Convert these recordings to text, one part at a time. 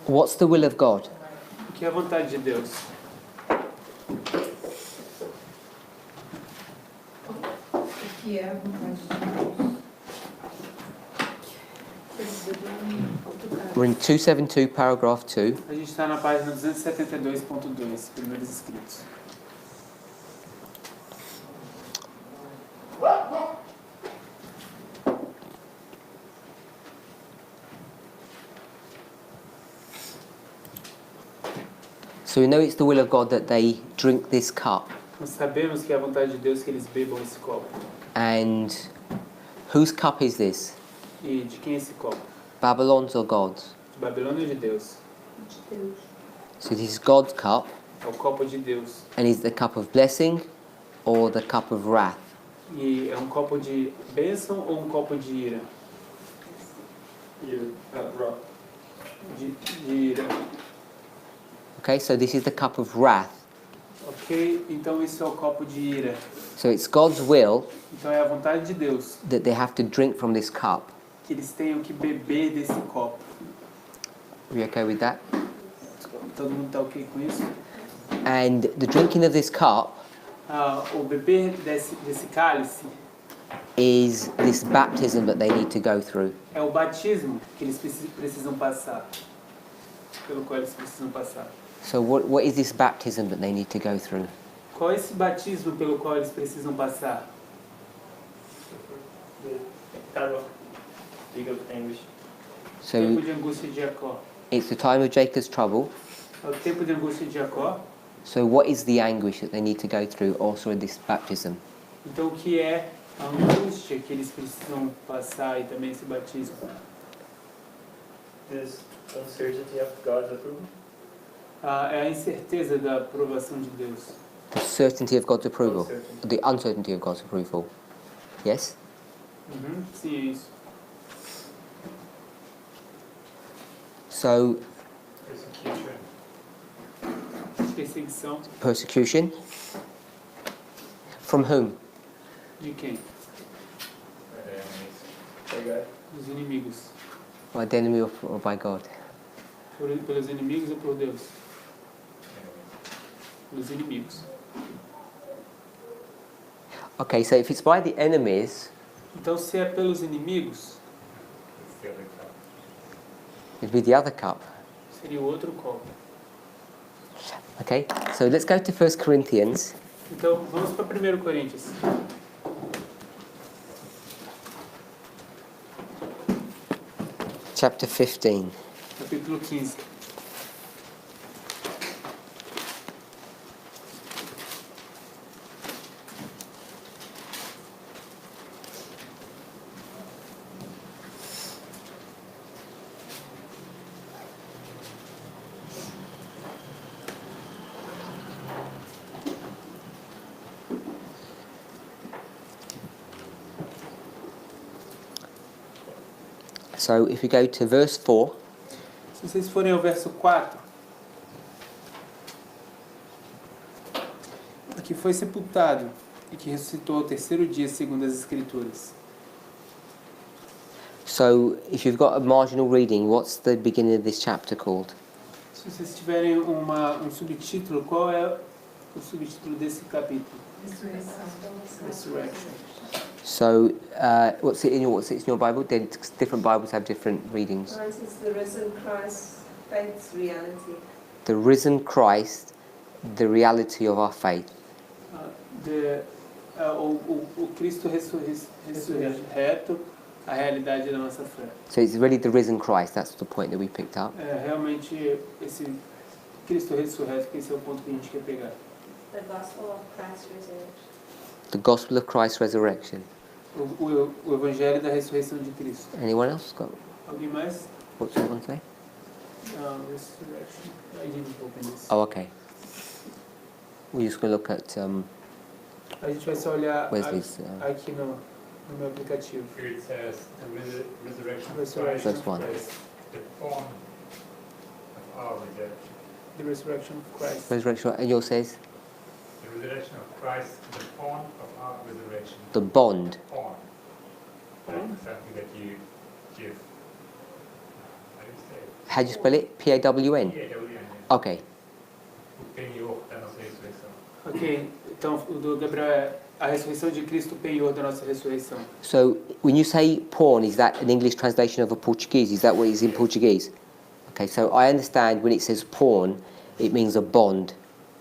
What's the will of God? O que é a vontade de Deus? O que é a vontade de Deus? We're in 272, paragraph 2. A gente está na página 272.2, primeiros escritos. So we know it's the will of God that they drink this cup. Nós sabemos que é a vontade de Deus que eles bebam esse copo. And whose cup is this? E de quem é esse copo? Babylon's or God's? De Babilônia ou de Deus? De Deus. So this is God's cup, É o copo de Deus. and is the cup of blessing or the cup of wrath? E é um copo de bênção ou um copo de ira? De ira. Okay, so this is the cup of wrath. Ok? Então isso é o copo de ira. So it's God's will Então é a vontade de Deus that they have to drink from this cup. que eles tenham que beber desse copo. Are you okay with that? Todo mundo está ok com isso? And the drinking of this cup O beber desse cálice is this baptism that they need to go through. é o batismo que eles precisam passar. Pelo qual eles precisam passar. So what is this baptism that they need to go through? Qual é esse batismo pelo qual eles precisam passar? So Tempo de angústia de Jacó. it's the time of Jacob's trouble. É o tempo de angústia de Jacó. So what is the anguish that they need to go through also in this baptism? Então o que é a angústia que eles precisam passar e também esse batismo? This uncertainty of God's approval? É a incerteza da aprovação de Deus. The certainty of God's approval. Uncertainty. The uncertainty of God's approval. Yes? Sim, é isso. So Perseguição persecution. From whom? de quem? Okay. Dos inimigos. By the enemy or by God? Pelos inimigos ou por Deus? Pelos inimigos. Okay, so if it's by the enemies, Então se é pelos inimigos, it'd be the other cup. seria o outro copo. Okay, so let's go to 1 Corinthians. Então vamos para 1 Coríntios. Chapter 15. Capítulo 15. So if we go to verse 4, Se vocês forem ao verso 4, que foi sepultado e que ressuscitou ao terceiro dia, segundo as Escrituras. so if you've got a marginal reading, what's the beginning of this chapter called? Se vocês tiverem um subtítulo, qual é o subtítulo desse capítulo? Resurrection. So what's it in your Bible? Then different Bibles have different readings. Mine is the risen Christ, faith's reality. The risen Christ, the reality of our faith. O Cristo ressurreto, a realidade da nossa fé. So it's really the risen Christ. That's the point that we picked up. É realmente esse Cristo ressurreto, que esse é o ponto que a gente quer pegar. The gospel of Christ's resurrection. The gospel of Christ's resurrection. O Evangelho da ressurreição de Cristo. Anyone else got? Alguém mais? What's you want to say? Resurrection. I didn't open this. Oh, okay. We're just going to look at A gente vai só olhar Wesley's. aqui no meu aplicativo. Here it says the resurrection of Resurrection First one. Christ. the form of our redemption. The resurrection of Christ. Resurrection. And yours says The resurrection of Christ, the form of our resurrection. the bond. Form. Like something that you give How do you spell it? P-A-W-N? P-A-W-N. Okay. O penhor da nossa ressurreição. Ok, então o do Gabriel é a ressurreição de Cristo, o penhor da nossa ressurreição. So when you say pawn, is that an English translation of a Portuguese? Is that what it is in Portuguese? Okay, so I understand when it says pawn, it means a bond,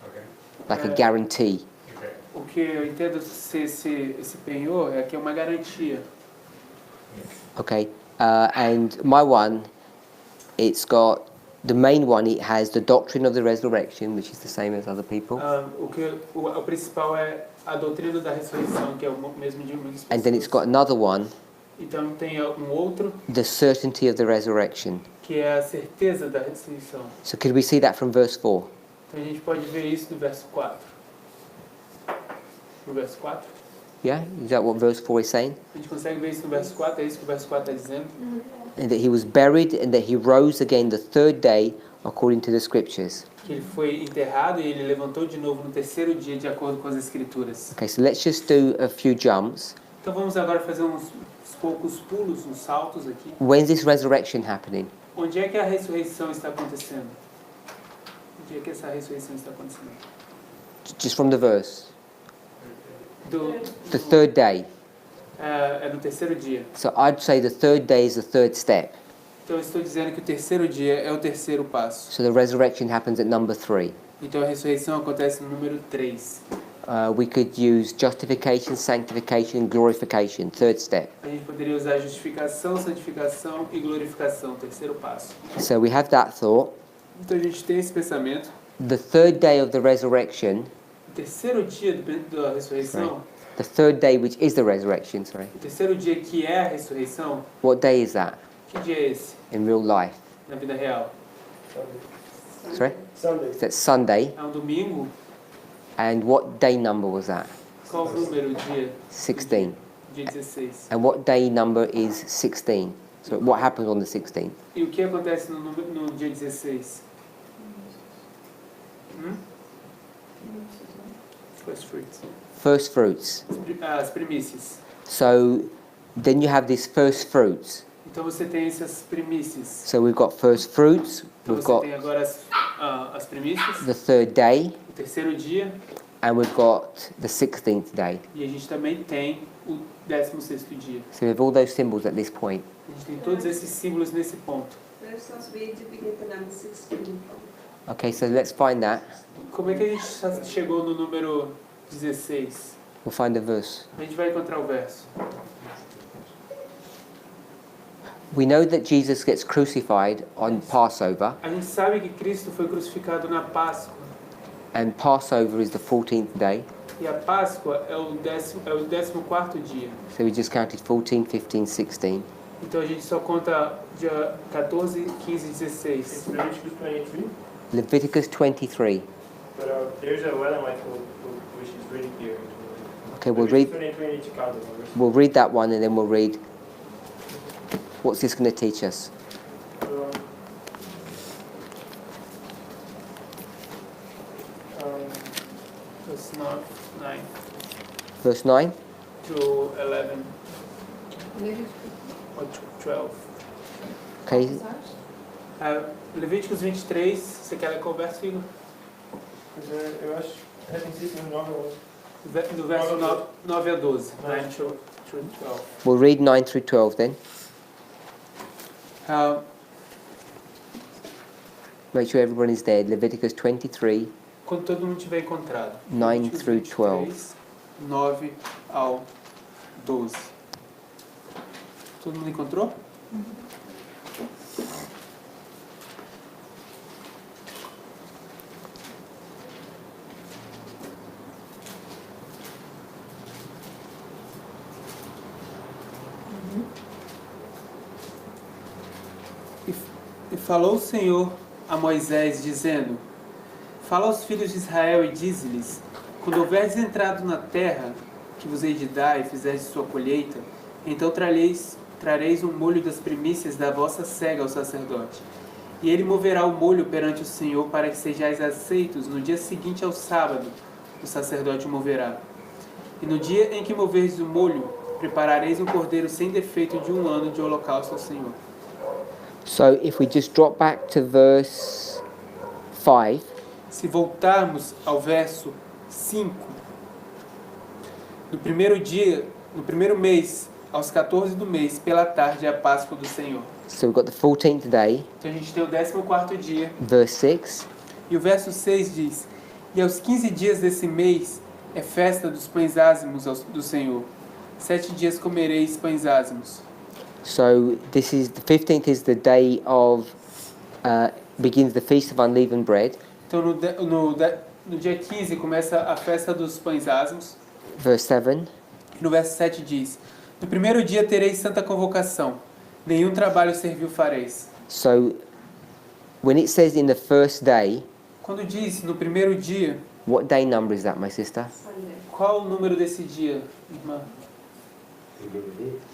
Okay. like a guarantee. Okay. O que eu entendo ser esse penhor é que é uma garantia. Okay, and my one, it's got the main one. It has the doctrine of the resurrection, which is the same as other people, O principal é a doutrina da ressurreição, que é o mesmo de muitas pessoas. and then it's got another one, Então tem outro, the certainty of the resurrection. que é a certeza da ressurreição. So could we see that from verse 4? Então a gente pode ver isso no verso 4. No verso 4? Yeah, is that what verse 4 is saying? A gente consegue ver isso no verso 4, é isso que o verso 4 está dizendo. And that he was buried and that he rose again the third day according to the scriptures. Que ele foi enterrado e ele levantou de novo no terceiro dia, de acordo com as escrituras. Okay, so let's just do a few jumps. Então vamos agora fazer uns poucos pulos, uns saltos aqui. When's this resurrection happening? Onde é que a ressurreição está acontecendo? Onde é que essa ressurreição está acontecendo? Just from the verse. The Do, third day. é no terceiro dia. So I'd say the third day is the third step. Então eu estou dizendo que o terceiro dia é o terceiro passo. So the resurrection happens at number 3. Então a ressurreição acontece no número 3. We could use justification, sanctification, glorification, third step. A gente poderia usar justificação, santificação e glorificação, terceiro passo. So we have that thought. Então a gente tem esse pensamento. The third day of the resurrection, O terceiro dia da ressurreição, the third day which is the resurrection, sorry. o terceiro dia que é a ressurreição, What day is that que dia é esse in real life? na vida real? Sorry? Sunday. That's Sunday. É um domingo? And what day number was that? Qual o número, o dia? 16. Dia 16. And what day number is 16? So what happens on the 16th? E o que acontece no dia 16? First fruits. First fruits. As primícias. So then you have these first fruits. Então você tem essas primícias. So we've got first fruits, Então we've você got tem agora as primícias, the third day, o terceiro dia, and we've got the 16th day. e a gente também tem o 16º dia. So we have all those symbols at this point. A gente tem todos esses símbolos nesse ponto. There's supposed to be to begin the number 16. Okay, so let's find that. Como é que a gente chegou no número 16? We'll find the verse. A gente vai encontrar o verso. We know that Jesus gets crucified on Passover, A gente sabe que Cristo foi crucificado na Páscoa. and Passover is the 14th day. E a Páscoa é o 14º dia. So we just counted 14, 15, 16. Então a gente só conta dia 14, 15 e 16. Leviticus 23. Leviticus 23. But there's a Ellen White which is really clear. Okay, we'll read. 23 need to count the numbers. We'll read that one, and then we'll read. What's this going to teach us? Verse 9 Verse 9. to 11 or 12. Okay. Levíticos 23, você quer ler qual verso, Igor? Eu acho que tem sido novel. Do verso 9 a 12. 9 to 12. We'll read 9 through 12 then. Make sure everyone is there. Leviticus 23. Quando todo mundo tiver encontrado. 9 Levíticos through 12. 23, 9 ao 12. Todo mundo encontrou? E falou o Senhor a Moisés, dizendo: Fala aos filhos de Israel e dize-lhes: Quando houveres entrado na terra que vos hei de dar e fizerdes sua colheita, então trareis um molho das primícias da vossa cega ao sacerdote. E ele moverá o molho perante o Senhor para que sejais aceitos. No dia seguinte ao sábado, o sacerdote o moverá. E no dia em que moverdes o molho, preparareis um cordeiro sem defeito de 1 ano de holocausto ao Senhor. So if we just drop back to verse 5, Se voltarmos ao verso 5, no primeiro dia, no primeiro mês, aos 14 do mês, pela tarde, é a Páscoa do Senhor. so we've got the 14th day, Então a gente tem o 14º dia. verse 6, E o verso 6 diz: E aos 15 dias desse mês é festa dos pães ázimos do Senhor. 7 dias comereis pães ázimos. so this is, the 15th is the day of, begins the Feast of Unleavened Bread, Então no dia 15 começa a festa dos pães ázimos. verse 7, E no verso 7 diz: No primeiro dia tereis santa convocação, nenhum trabalho servil fareis. so when it says in the first day, Quando diz no primeiro dia, what day number is that, my sister? Sunday. qual o número desse dia, irmã?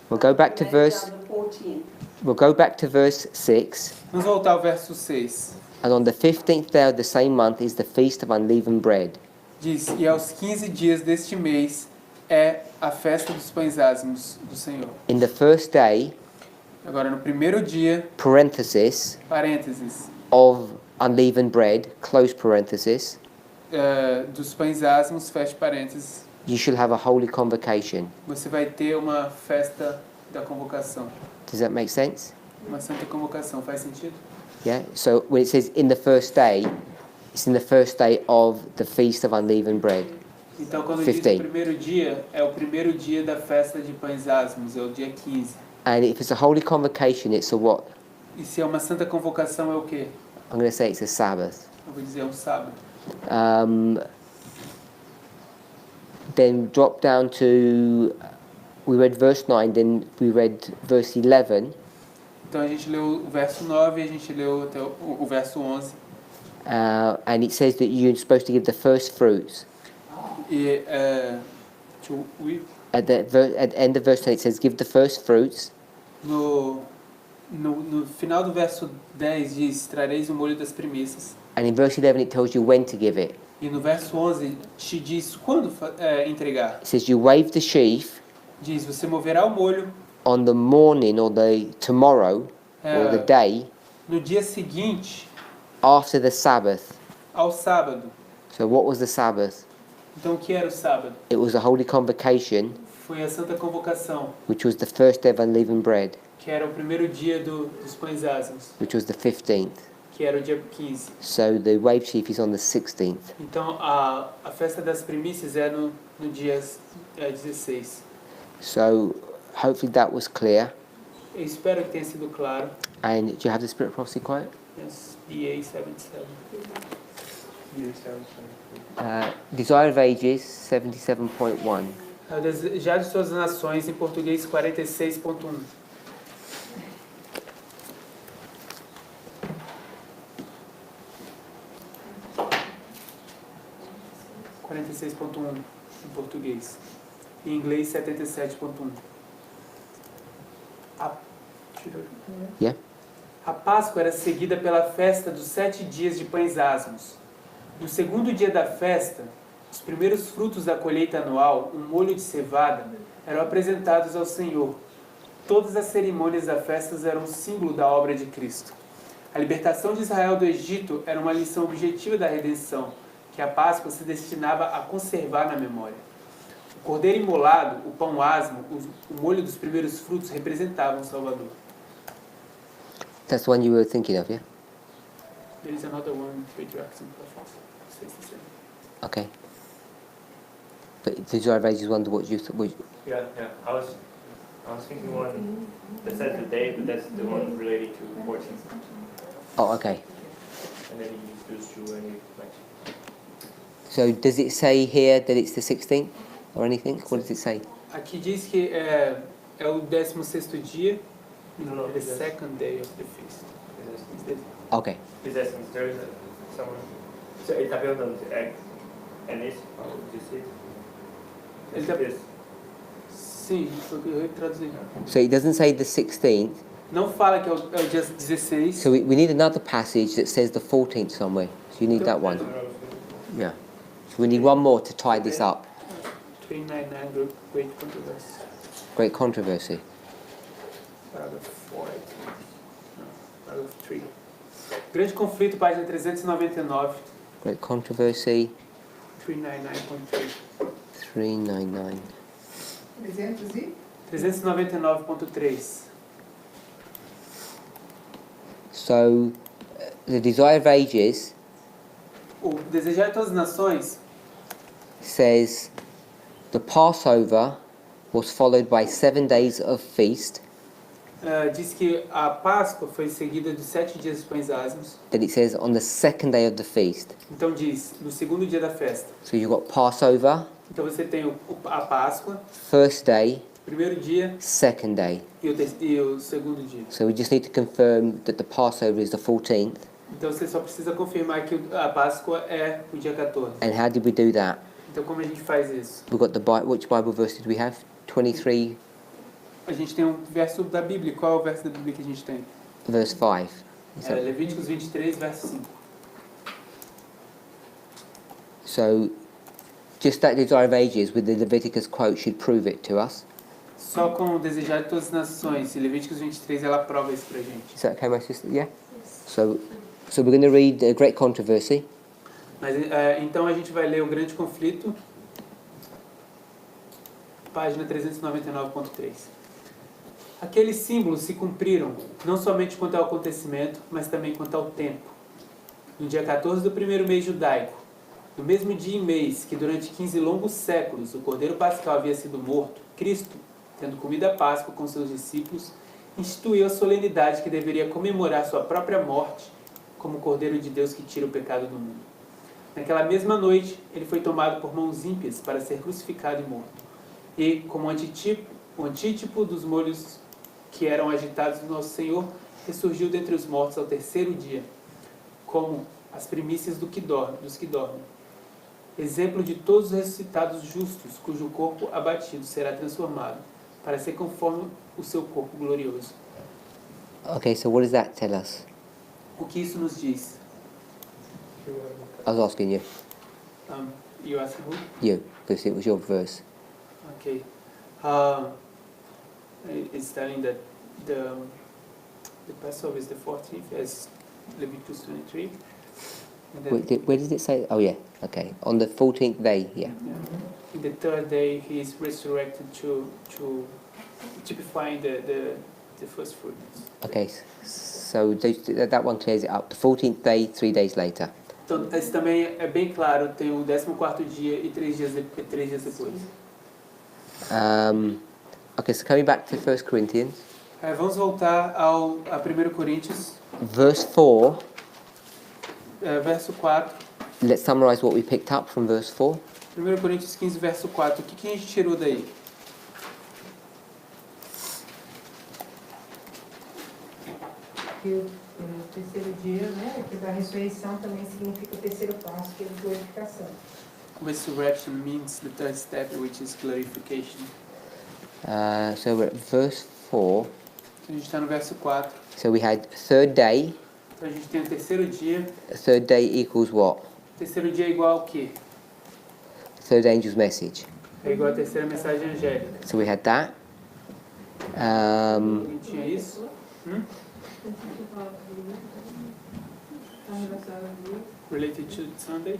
We'll go back to Write verse, down the 14th. we'll go back to verse 6, Vamos voltar ao verso 6. and on the 15th day of the same month is the Feast of Unleavened Bread. Diz: E aos 15 dias deste mês é a festa dos pães ázimos do Senhor. In the first day, Agora, no primeiro dia, parenthesis, parênteses, of unleavened bread, close parenthesis, dos pães ázimos, fecha parênteses, you shall have a holy convocation. você vai ter uma festa da convocação. Does that make sense? Uma santa convocação, faz sentido? Yeah? So when it says in the first day, it's in the first day of the Feast of Unleavened Bread. Então, quando diz 15. o primeiro dia, é o primeiro dia da festa de pães ázimos, é o dia 15. And if it's a holy convocation, it's a what? E se é uma santa convocação, é o quê? I'm going to say it's a Sabbath. Eu vou dizer, é um sábado. Then drop down to, we read verse 9, then we read verse 11. Então, a gente leu o verso 9 e a gente leu até o verso 11. And it says that you're supposed to give the first fruits. E At the end of verse 10, it says, give the first fruits. no final do verso 10 diz: trareis o molho das primícias. And in verse 11, it tells you when to give it. E no verso 11 te diz quando entregar. It says you wave the sheaf Diz: você moverá o molho on the morning or the tomorrow or the day no dia seguinte after the Sabbath. ao sábado. So what was the Sabbath? Então, o que era o sábado? It was a holy convocation, Foi a santa convocação, which was the first day of unleavened bread, que era o primeiro dia dos pães ázimos, which was the 15th. que era o dia 15. So the wave sheaf is on the 16th. Então, a festa das primícias é no dia 16. So hopefully that was clear. Eu espero que tenha sido claro. And do you have the Spirit of Prophecy quiet? Yes, BA 77. Desire of Ages 77.1. O Desejar de Suas Nações, em português 46.1. em português. Em inglês 77.1. Yeah? A Páscoa era seguida pela festa dos 7 dias de pães ázimos. No segundo dia da festa, os primeiros frutos da colheita anual, um molho de cevada, eram apresentados ao Senhor. Todas as cerimônias da festa eram um símbolo da obra de Cristo. A libertação de Israel do Egito era uma lição objetiva da redenção, que a Páscoa se destinava a conservar na memória. O cordeiro imolado, o pão ázimo, o molho dos primeiros frutos representavam o Salvador. That's the one you were thinking of, yeah? There is another one, Patriarchs and Prophets. Says the same. Okay. But the Desire of Ages wonder what you thought. Yeah. I was thinking one that says the day, but that's the one related to 14. Oh, okay. And then he goes through any like. So does it say here that it's the 16th or anything? What does it say? Aqui diz que é o 16º dia, No, the second day of the feast. Okay. He's asking Thursday. Someone. So ele está perguntando se é nesse? Ele tá- Sim, foi o que eu traduzi. So it doesn't say the 16th. Não fala que é o dia 16. So we need another passage that says the 14th somewhere. So you need that one. Yeah. So we need one more to tie this up. 399, Great Controversy. Great controversy. Paragraph 4. No, paragraph 3. Grande conflito, página 399, Great controversy, 399.3. 399. 300 e? 399.3. So, the desire of ages O Desejar de Todas as Nações says the Passover was followed by 7 days of feast. diz que a Páscoa foi seguida de 7 dias de pães ázimos. Then it says on the second day of the feast. Então diz, no segundo dia da festa. So you've got Passover, Então você tem a Páscoa, first day, primeiro dia second day. e o segundo dia. So we just need to confirm that the Passover is the 14th. Então você só precisa confirmar que a Páscoa é o dia 14. And how did we do that? Então como a gente faz isso? We've got the which Bible verse did we have? 23 A gente tem um verso da Bíblia. Qual é o verso da Bíblia que a gente tem? verse 5. É Levíticos 23, verso 5. So just that desire of ages with the Leviticus quote should prove it to us. Só com o Desejar de Todas as Nações. E Levíticos 23, ela prova isso pra gente. Is that okay, my sister? Yeah? So we're going to read a great controversy. Mas, então a gente vai ler o Grande Conflito, página 399.3. Aqueles símbolos se cumpriram, não somente quanto ao acontecimento, mas também quanto ao tempo. No dia 14 do primeiro mês judaico, no mesmo dia e mês que durante 15 longos séculos o Cordeiro Pascal havia sido morto, Cristo, tendo comido a Páscoa com seus discípulos, instituiu a solenidade que deveria comemorar sua própria morte como o Cordeiro de Deus que tira o pecado do mundo. Naquela mesma noite, ele foi tomado por mãos ímpias para ser crucificado e morto. E, como antítipo dos molhos que eram agitados do nosso Senhor, ressurgiu dentre os mortos ao terceiro dia, como as primícias dos que dormem. Exemplo de todos os ressuscitados justos, cujo corpo abatido será transformado, para ser conforme o seu corpo glorioso. Okay, so what does that tell us? O que isso nos diz? I was asking you. You ask who? You, because it was your verse. Okay. It's telling that the Passover is the 14th, as Leviticus 23. And then, Where did it say? Oh yeah, okay. On the 14th day, yeah. in the third day, he is resurrected to typifying the first fruits. Okay, so that one clears it up. The 14th day, 3 days later. Então, esse também é bem claro, tem o 14º dia e 3 dias depois. Okay, so coming back to 1 Corinthians, Vamos voltar a 1 Coríntios, verse 4. verso 4. Let's summarize what we picked up from verse 4. 1 Coríntios 15, verso 4. O que a gente tirou daí? Que o terceiro dia, né, que da ressurreição também significa o terceiro passo, que é a glorificação. Resurrection means the third step, which is glorification. So we're at verse 4. Então a gente está no verso 4. So we had third day. Então a gente tem o terceiro dia. Third day equals what? O terceiro dia é igual ao quê? Third angel's message. É igual à terceira mensagem angélica. So we had that. A gente tinha isso. Related to Sunday.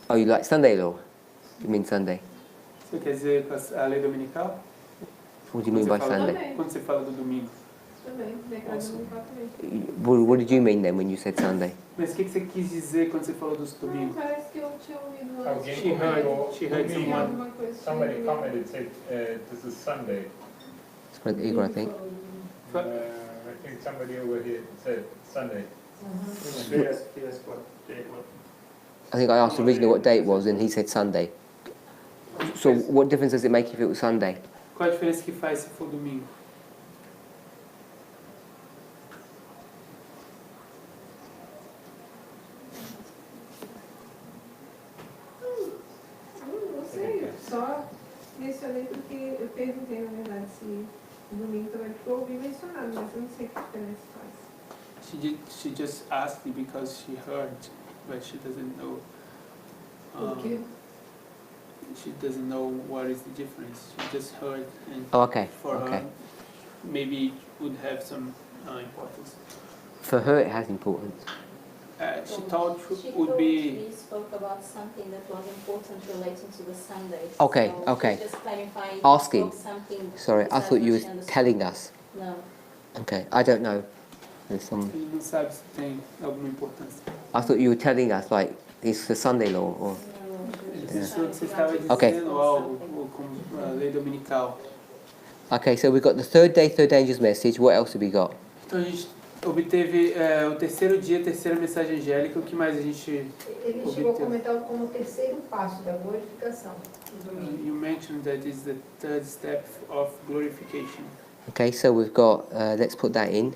Oh, you like Sunday law? You mean Sunday? Você quer dizer com a lei dominical? What do you mean by Quando você fala- Sunday? Quando você fala do domingo. Também, declarando no também. What did you mean then when you said Sunday? Mas o que você quis dizer quando você falou dos Não, domingos? parece que eu tinha ouvido antes. Alguém She heard- comentou she heard domingo. someone. Alguma coisa assim. Somebody commented, said, this is Sunday. It's quite eager, I think. I think somebody over here said Sunday. I think I asked originally what day it was, and he said Sunday. So what difference does it make if it was Sunday? Qual a diferença que faz se for domingo? Não sei, só mencionei porque eu perguntei, na verdade, se no domingo também, porque eu ouvi mencionado, mas eu não sei que diferença faz. She just asked me because she heard, but she doesn't know. Por quê? She doesn't know what is the difference. She just heard, and Oh, okay. for Okay. her, maybe it would have some importance. For her, it has importance. She thought She would be. we spoke about something that was important relating to the Sunday. Okay, so okay. Just clarifying. Asking. Something Sorry, I thought you were telling us. No. Okay, I don't know. There's some. Ele não sabe se tem alguma importância. I thought you were telling us like it's the Sunday law or. Ele pensou que você estava dizendo Okay. algo como a lei dominical. Okay, so we've got the third day angels message. What else have we got? Então a gente obteve o terceiro dia, a terceira mensagem angélica. O que mais a gente Ele chegou a comentar como o terceiro passo da glorificação. do domingo. You mentioned that is the third step of glorification. Okay, so we've got. Let's put that in.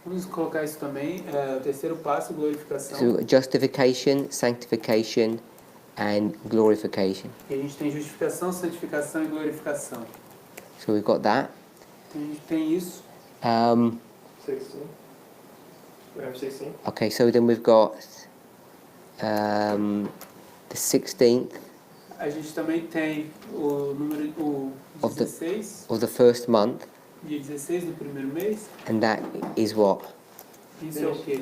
Vamos colocar isso também. O terceiro passo, glorificação. So we've got justification, sanctification, and glorification. E a gente tem justificação, santificação e glorificação. So we've got that. Então a gente tem isso. 16. We have 16. Okay, so then we've got the 16th A gente também tem o número o Of the- 16, of the first month, dia 16 do primeiro mês. and that is what? Isso é o quê?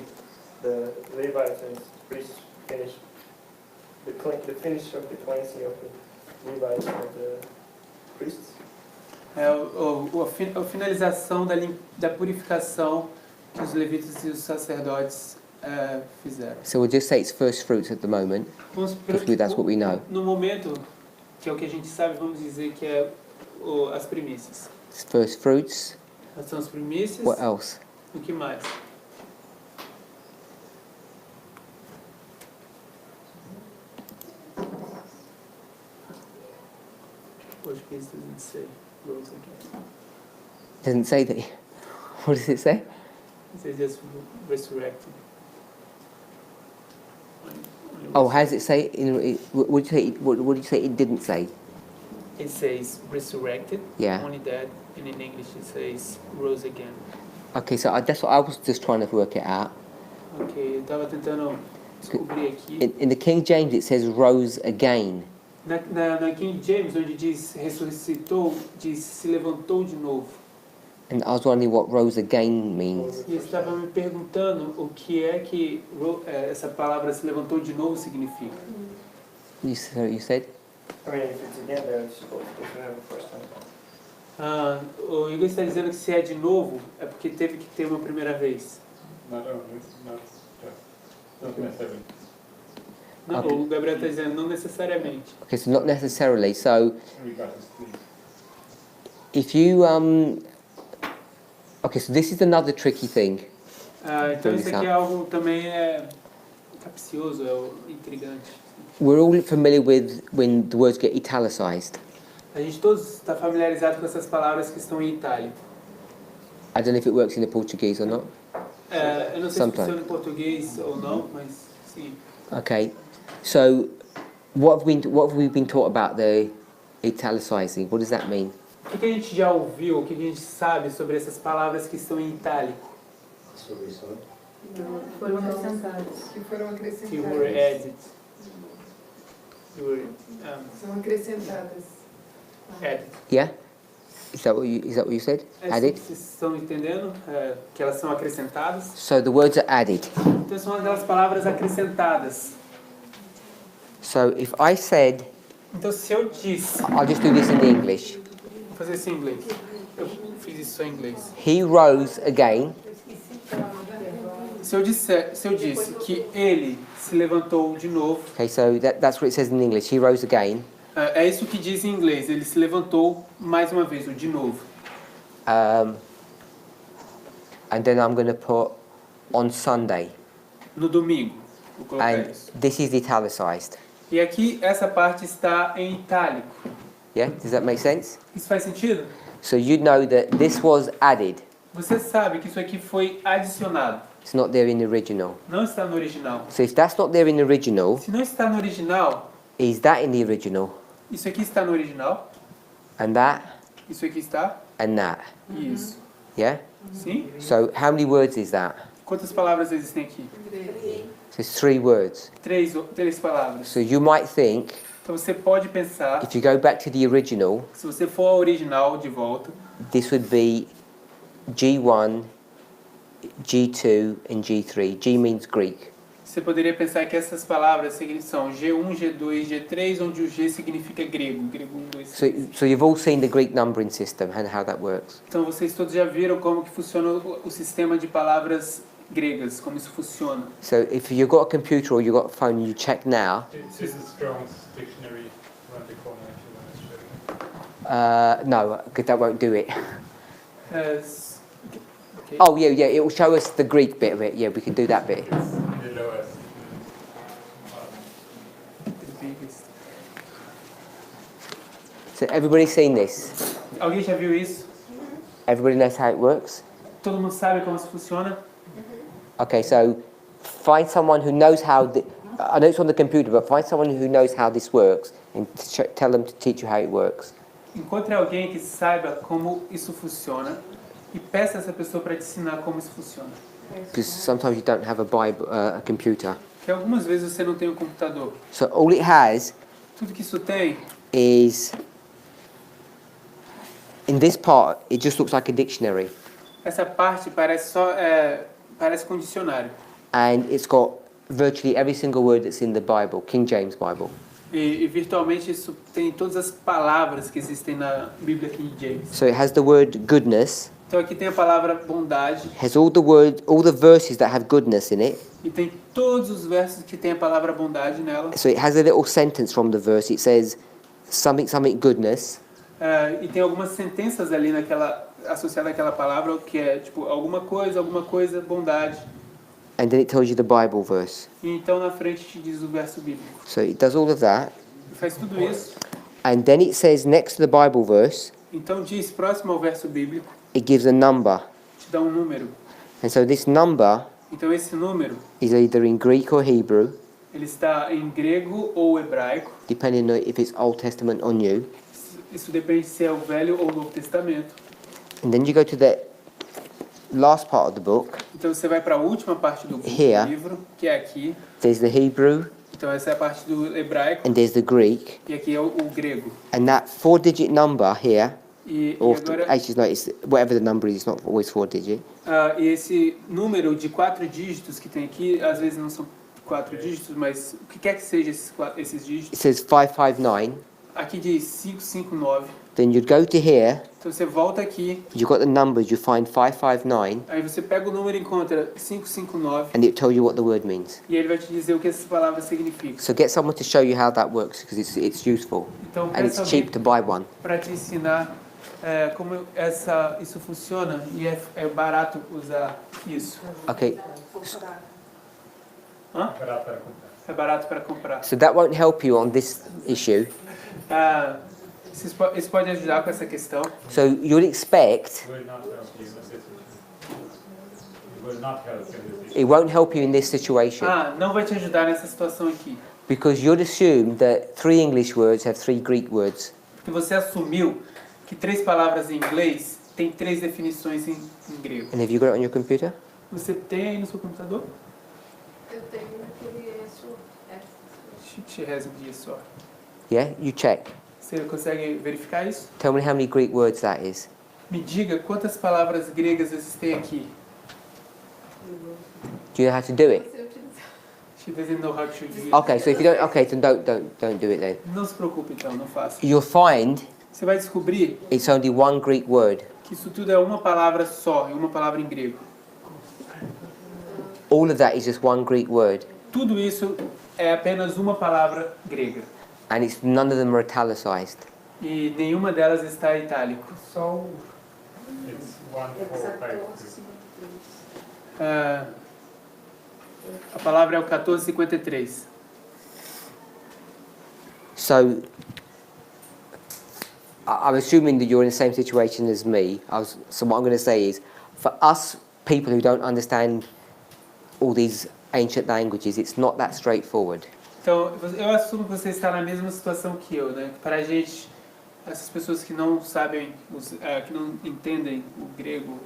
The Levites and priests finish the finish of the cleansing of the Levites and the priests. É a finalização da purificação que os levitas e os sacerdotes fizeram. So we'll just say it's first fruits at the moment, because that's what we know. No momento, que é o que a gente sabe, vamos dizer que é as primícias. It's first fruits. São as primícias. What else? O que mais? Português doesn't say rose again. Doesn't say that. What does it say? It says just resurrected. Oh, how does it say? What do you say? What do you say? It didn't say. It says resurrected. Yeah. Only that, and in English it says rose again. Okay, so that's what I was just trying to work it out. Ok, eu estava tentando descobrir aqui. In the King James, it says rose again. Na King James, onde diz ressuscitou, diz se levantou de novo. And I was wondering what rose again means. E eu estava me perguntando o que é que essa palavra se levantou de novo significa. You said? I mean, if it's again, then it's supposed to have the first time. O Igor está dizendo que se é de novo, é porque teve que ter uma primeira vez. Not only, not necessarily. Não, Okay. o Gabriel está dizendo não necessariamente. Okay, so not necessarily. So Regardless, if you okay, so this is another tricky thing. Então isso aqui é algo também capcioso, intrigante. We're all familiar with when the words get italicized. A gente todos está familiarizado com essas palavras que estão em itálico. I don't know if it works in the Portuguese or not. Eu não sei se Sometimes. funciona em português ou não, mas sim. Okay, so what have we been taught about the italicizing? What does that mean? O que a gente já ouviu, o que a gente sabe sobre essas palavras que estão em itálico? Foram acrescentados. Que foram Que acrescentadas. were added. São acrescentadas. Added. Yeah, is that what you said? Added. Vocês estão entendendo que elas são acrescentadas? So the words are added. Então são aquelas palavras acrescentadas. So if I said, Então se eu disse, I'll just do this in English. vou fazer isso em inglês. Eu fiz isso só em inglês. He rose again. Se eu disse que ele se levantou de novo, Okay, so that's what it says in English. He rose again. é isso que diz em inglês. Ele se levantou mais uma vez, o de novo. And then I'm going to put on Sunday. No domingo. Vou colocar And isso. this is italicized. E aqui essa parte está em itálico. Yeah, does that make sense? Isso faz sentido? So you know that this was added. Você sabe que isso aqui foi adicionado. It's not there in the original. Não está no original. So if that's not there in the original, Se não está no original, is that in the original? isso aqui está no original. And that? Isso aqui está. And that? Isso. Yeah? Sim? So how many words is that? Quantas palavras existem aqui? So it's 3 words. Três palavras. So you might think, Então você pode pensar, if you go back to the original, se você for ao original de volta, this would be G1, G2, and G3. G means Greek. Você poderia pensar que essas palavras são G1, G2, G3, onde o G significa grego. Grego 1, 2, 3. So you've all seen the Greek numbering system and how that works. Então vocês todos já viram como que funciona o sistema de palavras gregas, como isso funciona. So if you've got a computer or you've got a phone, you check now. This is Strong's dictionary around the corner if you want to show it. No, because that won't do it. Okay. Oh yeah, it will show us the Greek bit of it. Yeah, we can do that bit. In the lowest. So everybody's seen this? Alguém já viu isso? Everybody knows how it works? Todo mundo sabe como isso funciona? Okay, so find someone who knows how... I know it's on the computer, but find someone who knows how this works and tell them to teach you how it works. Encontre alguém que saiba como isso funciona e peça essa pessoa para te ensinar como isso funciona. Because sometimes you don't have a Bible, a computer. Porque algumas vezes você não tem um computador. So all it has Tudo que isso tem, is... In this part, it just looks like a dictionary. essa parte parece parece com um dicionário. And it's got virtually every single word that's in the Bible, King James Bible. E virtualmente isso tem todas as palavras que existem na Bíblia King James. So it has the word goodness, Então aqui tem a palavra bondade has all the verses that have goodness in it. e tem todos os versos que tem a palavra bondade nela. So it has a little sentence from the verse. It says something, something goodness. E tem algumas sentenças ali associadas àquela palavra que é tipo alguma coisa, bondade. And then it tells you the Bible verse. E então na frente te diz o verso bíblico. So it does all of that. E faz tudo isso. And then it says next to the Bible verse, Então diz próximo ao verso bíblico, it gives a number. te dá um número. And so this number Então esse número, is either in Greek or Hebrew, ele está em grego ou hebraico. depending on if it's Old Testament or New. Isso depende se é o Velho ou o Novo Testamento. And then you go to the last part of the book. Então você vai para a última parte do Here. livro, que é aqui. There's the Hebrew Então essa é a parte do hebraico and there's the Greek. e aqui é o grego. And that 4-digit number here, E or agora actually no, it's whatever the number is, it's not always 4-digit. e esse número de 4 dígitos que tem aqui, às vezes não são 4 dígitos, mas o que quer que seja esses dígitos. It says 559. Aqui diz 559. Then you'd go to here, Então você volta aqui, you've got the numbers, you find 559, aí você pega o número e encontra 559 and it tells you what the word means. e ele vai te dizer o que essas palavras significam. So get someone to show you how that works, because it's useful. Então And it's peça cheap alguém to buy one. para te ensinar como isso funciona e é barato usar isso. Okay, Hã? Barato para comprar. É barato para comprar. so that won't help you on this issue. Isso pode ajudar com essa questão. So you'd expect, Will not help you in this situation. It will not help in this situation. it won't help you in this situation, Não vai te ajudar nessa situação aqui. because you'd assume that 3 English words have 3 Greek words. Porque você assumiu que 3 palavras em inglês tem 3 definições em grego. And have you got it on your computer? Você tem aí no seu computador? Eu tenho naquele She has it só. Yeah, you check. Você consegue verificar isso? Tell me how many Greek words that is. Me diga quantas palavras gregas existem aqui. Do you know how to do it? você utilizar. She doesn't know how to use it. Okay, so if you don't, okay, then don't do it then. Não se preocupe então, não faça. You'll find Você vai descobrir it's only one Greek word. que isso tudo é uma palavra só, é uma palavra em grego. All of that is just one Greek word, Tudo isso é apenas uma palavra grega. and none of them are italicized. E nenhuma delas está em itálico. It's 1453. A palavra é o 1453. So I'm assuming that you're in the same situation as me. So what I'm going to say is, for us people who don't understand all these ancient languages, it's not that straightforward. Então, eu assumo que você está na mesma situação que eu, né? Para a gente, essas pessoas que não sabem, que não entendem o grego,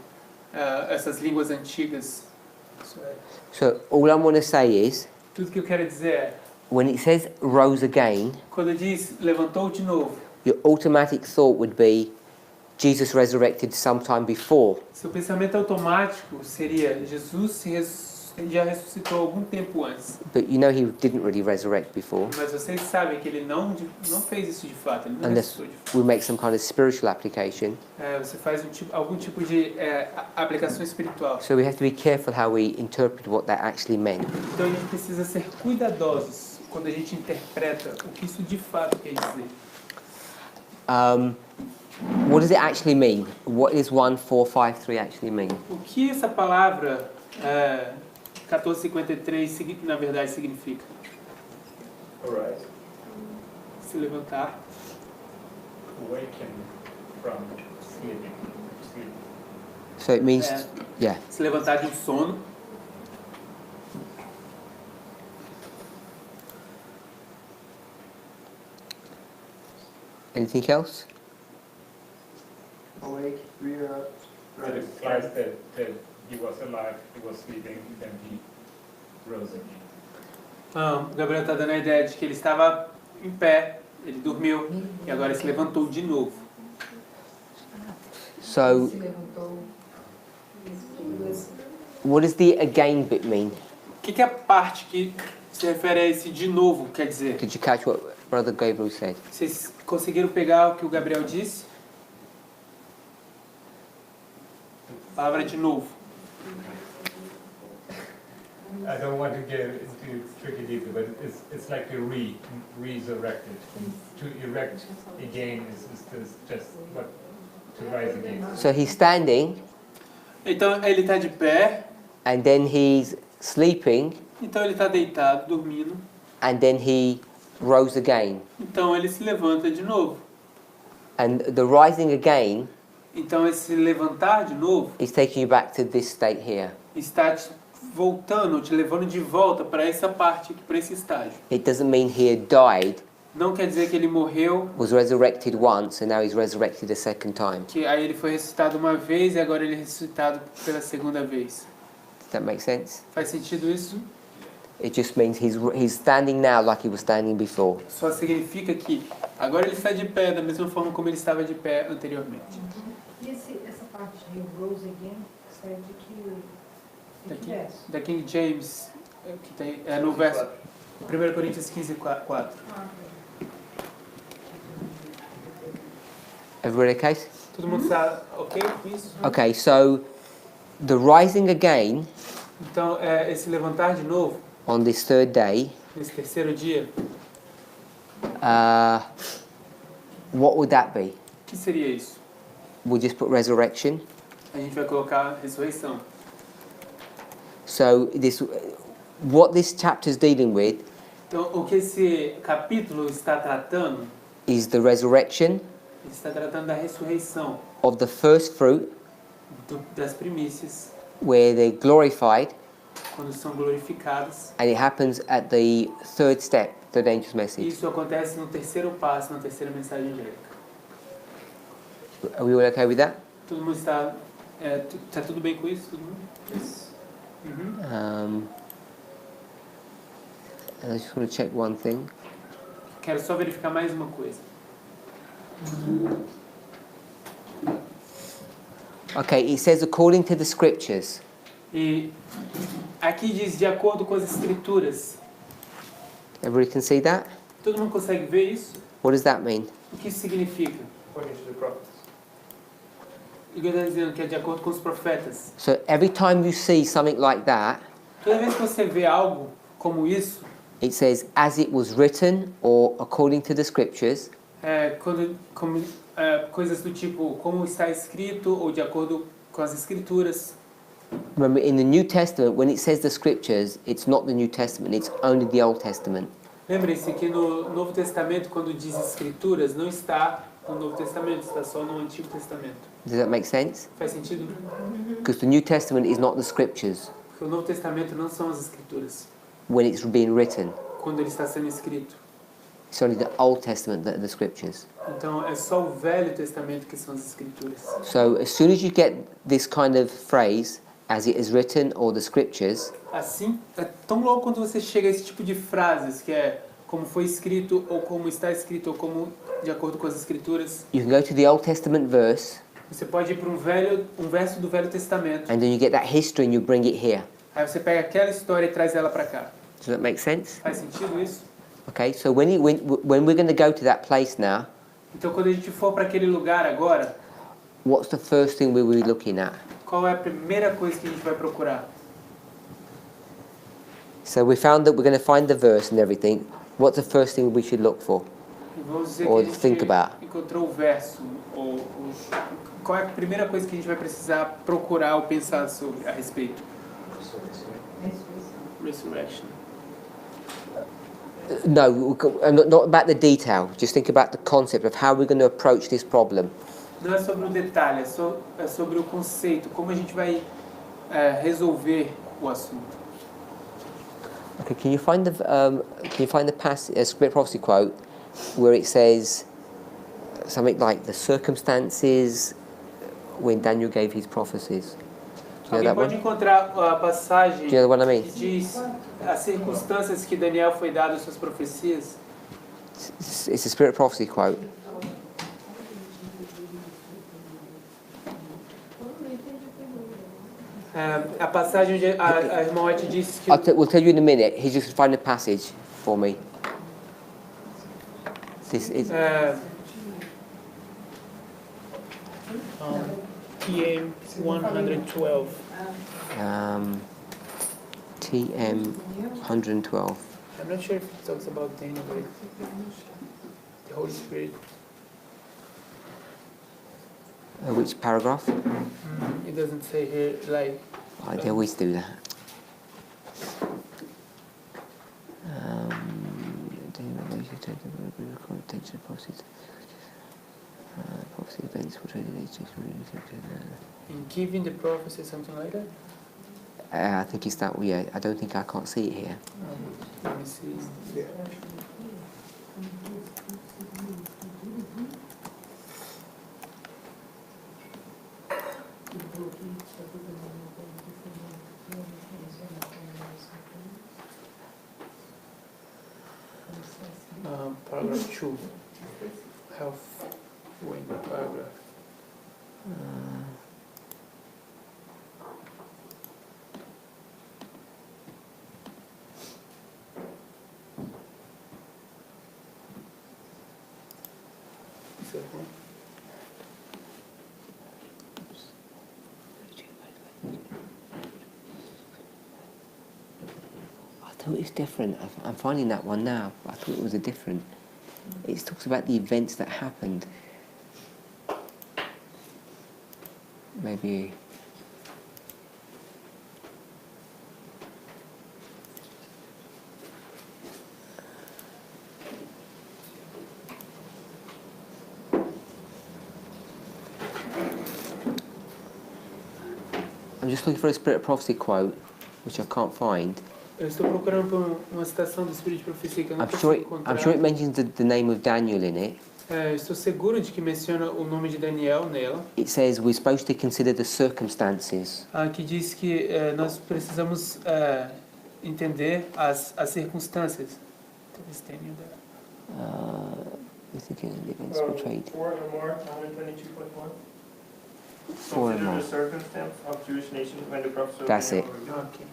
essas línguas antigas, So all I want to say is, tudo que eu quero dizer é, when it says rose again, quando diz levantou de novo, your automatic thought would be Jesus resurrected sometime before. Seu pensamento automático seria Jesus já ressuscitou algum tempo antes. But you know he didn't really resurrect before. Mas vocês sabem que ele não fez isso de fato. Ele não Unless ressuscitou de fato. we make some kind of spiritual application. Você faz algum tipo de aplicação espiritual. So we have to be careful how we interpret what that actually meant. Então a gente precisa ser cuidadosos quando a gente interpreta o que isso de fato quer dizer. What does it actually mean? What does 1453 actually mean? O que essa palavra 1453 na verdade significa? Alright. Se levantar. Awaken from sleeping. So it means, yeah. Se levantar de um sono. Anything else? Awake, rear up. That implies that he was alive, he was sleeping, then he rose again. O Gabriel está dando a ideia de que ele estava em pé, ele dormiu e agora se levantou de novo. So, what does the again bit mean? O que é a parte que se refere a esse de novo quer dizer? Did you catch what Brother Gabriel said? Vocês conseguiram pegar o que o Gabriel disse? A palavra de novo. I don't want to get into tricky detail, but it's like a resurrected. To erect again is just what to rise again. So he's standing, Então ele está de pé, and then he's sleeping, então ele está deitado, dormindo, and then he rose again. então ele se levanta de novo. And the rising again Então esse levantar de novo is taking you back to this state here. está te voltando, te levando de volta para essa parte, para esse estágio. It doesn't mean he had died, Não quer dizer que ele morreu, was resurrected once, and now he's resurrected a second time. que aí ele foi ressuscitado uma vez e agora ele é ressuscitado pela segunda vez. Does that make sense? Faz sentido isso? It just means he's standing now like he was standing before. Só significa que agora ele está de pé da mesma forma como ele estava de pé anteriormente. E essa parte de rose again, serve de que verso? Da King James, que tem, no verso 1 Coríntios 15:4. Everybody okay? Todo mundo está ok com isso? Okay, so the rising again Então, esse levantar de novo, on this third day, nesse terceiro dia, what would that be? o que seria isso? We'll just put resurrection. A gente vai colocar ressurreição. So what this chapter is dealing with Então, o que esse capítulo está tratando, is the resurrection ele está tratando da ressurreição of the first fruit, das primícias, where they're glorified, quando são glorificadas. and it happens at the third step, third angel's message. Isso acontece no terceiro passo, na terceira mensagem angélica. Are we all okay with that? Todo mundo está tudo bem com isso? Todo mundo? Uhum. And I just want to check one thing. Quero só verificar mais uma coisa. Okay, it says according to the scriptures. E aqui diz de acordo com as escrituras. Everybody can see that? Todo mundo consegue ver isso? What does that mean? O que isso significa? According to the prophets. O que eu estou dizendo que é de acordo com os profetas. So every time you see something like that, Toda vez que você vê algo como isso, it says as it was written or according to the scriptures, coisas do tipo como está escrito ou de acordo com as escrituras. remember in the New Testament, when it says the scriptures, it's not the New Testament, it's only the Old Testament. Lembre-se que no Novo Testamento, quando diz escrituras, não está no Novo Testamento, está só no Antigo Testamento. Does that make sense? Faz sentido? Because the New Testament is not the scriptures Porque o Novo Testamento não são as escrituras, when it's being written. quando ele está sendo escrito. It's only the Old Testament that are the scriptures. Então é só o Velho Testamento que são as escrituras. So as soon as you get this kind of phrase, as it is written or the scriptures, Assim, é tão logo quando você chega a esse tipo de frases, que é como foi escrito, ou como está escrito, ou como de acordo com as escrituras, you can go to the Old Testament verse Você pode ir para um verso do Velho Testamento. And then you get that history and you bring it here. Aí você pega aquela história e traz ela para cá. Does that make sense? Faz sentido isso? Okay, so when we're going to go to that place now, Então quando a gente for para aquele lugar agora, what's the first thing we will be looking at? qual é a primeira coisa que a gente vai procurar? So we found that we're going to find the verse and everything. What's the first thing we should look for? E vamos dizer Or que a think gente about. encontrou o verso, qual é a primeira coisa que a gente vai precisar procurar ou pensar sobre a respeito? Resurrection. No, not about the detail. Just think about the concept of how we're going to approach this problem. Não é sobre o detalhe, é sobre o conceito, como a gente vai resolver o assunto. Okay, can you find the passage, Spirit Prophecy quote, where it says something like the circumstances when Daniel gave his prophecies? Do you know Alguém that pode one? encontrar a passagem Do you know what I mean? que diz as circunstâncias que Daniel foi dado às suas profecias? It's a Spirit Prophecy quote. A passagem onde a irmã White disse que We'll tell you in a minute. He's just find the passage for me. This is TM 112. TM 112. I'm not sure if it talks about Daniel, but the Holy Spirit. Which paragraph? It doesn't say here, like. Oh, they always do that. Prophecy events portrayed in In giving the prophecy, something like that? I think it's that. Yeah, I don't think I can't see it here. Let me see. Paragraph 2. Health wing paragraph. Is that one? I thought it was different. I'm finding that one now. I thought it was a different. It talks about the events that happened. Maybe. I'm just looking for a Spirit of Prophecy quote, which I can't find. Eu estou procurando por uma citação do Espírito de Profecia que eu não I'm consigo sure encontrar. it mentions the name of Daniel in it. Eu estou seguro de que menciona o nome de Daniel nela. It says we're supposed to consider the circumstances. Que diz que nós precisamos entender as circunstâncias. We're thinking of the events portrayed. 4 or more, 122.1. 4 or Consider more. the circumstance of Jewish nation when the prophets of That's Daniel it. were revealed. Okay.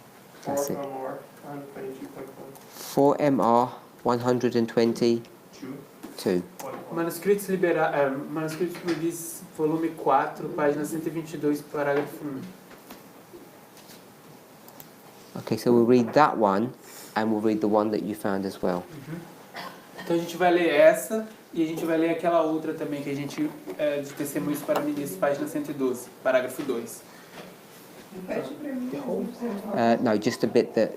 That's 4 it. or more, 122.1. 4 MR 122. 2. Manuscritos Libris, volume 4, página 122, parágrafo 1. Okay, so we'll read that one and we'll read the one that you found as well. Então a gente vai ler essa e a gente vai ler aquela outra também que a gente de Testemunhos para Ministros, página 112, parágrafo 2. Repete pra mim. No, just a bit that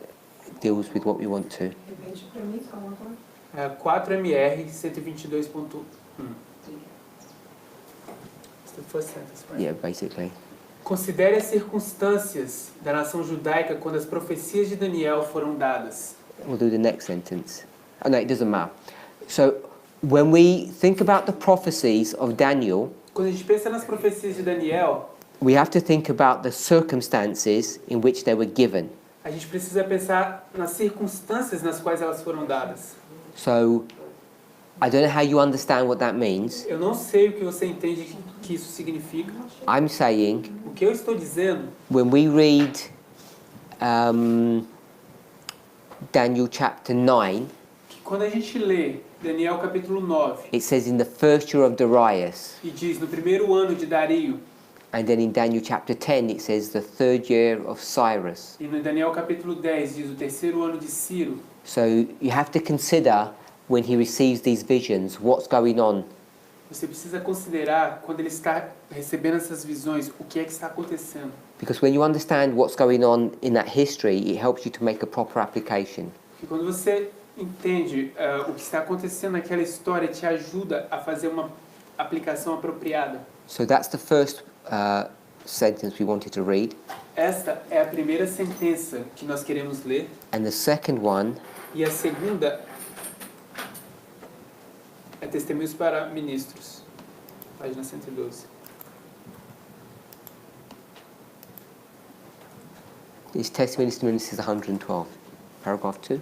deals with what we want to. Repete pra mim, só uma coisa. 4MR 122.1. It's the first sentence, right? Yeah, basically. Considere as circunstâncias da nação judaica quando as profecias de Daniel foram dadas. We'll do the next sentence. Oh, no, it doesn't matter. So, when we think about the prophecies of Daniel, Quando a gente pensa nas profecias de Daniel, we have to think about the circumstances in which they were given. a gente precisa pensar nas circunstâncias nas quais elas foram dadas. So, I don't know how you understand what that means. Eu não sei o que você entende que isso significa. I'm saying O que eu estou dizendo, when we read Daniel chapter 9, que quando a gente lê Daniel capítulo 9, it says in the first year of Darius, e diz no primeiro ano de Dario, and then in Daniel chapter 10 it says the third year of Cyrus. e no Daniel capítulo 10 diz o terceiro ano de Ciro. So you have to consider when he receives these visions what's going on. Você precisa considerar, quando ele está recebendo essas visões, o que é que está acontecendo. Because when you understand what's going on in that history, it helps you to make a proper application. E quando você entende o que está acontecendo naquela história, te ajuda a fazer uma aplicação apropriada. So that's the first sentence we wanted to read. Esta é a primeira sentença que nós queremos ler. And the second one E a segunda é Testemunhos para Ministros, página 112. is Testimonies to Ministers 112, paragraph 2.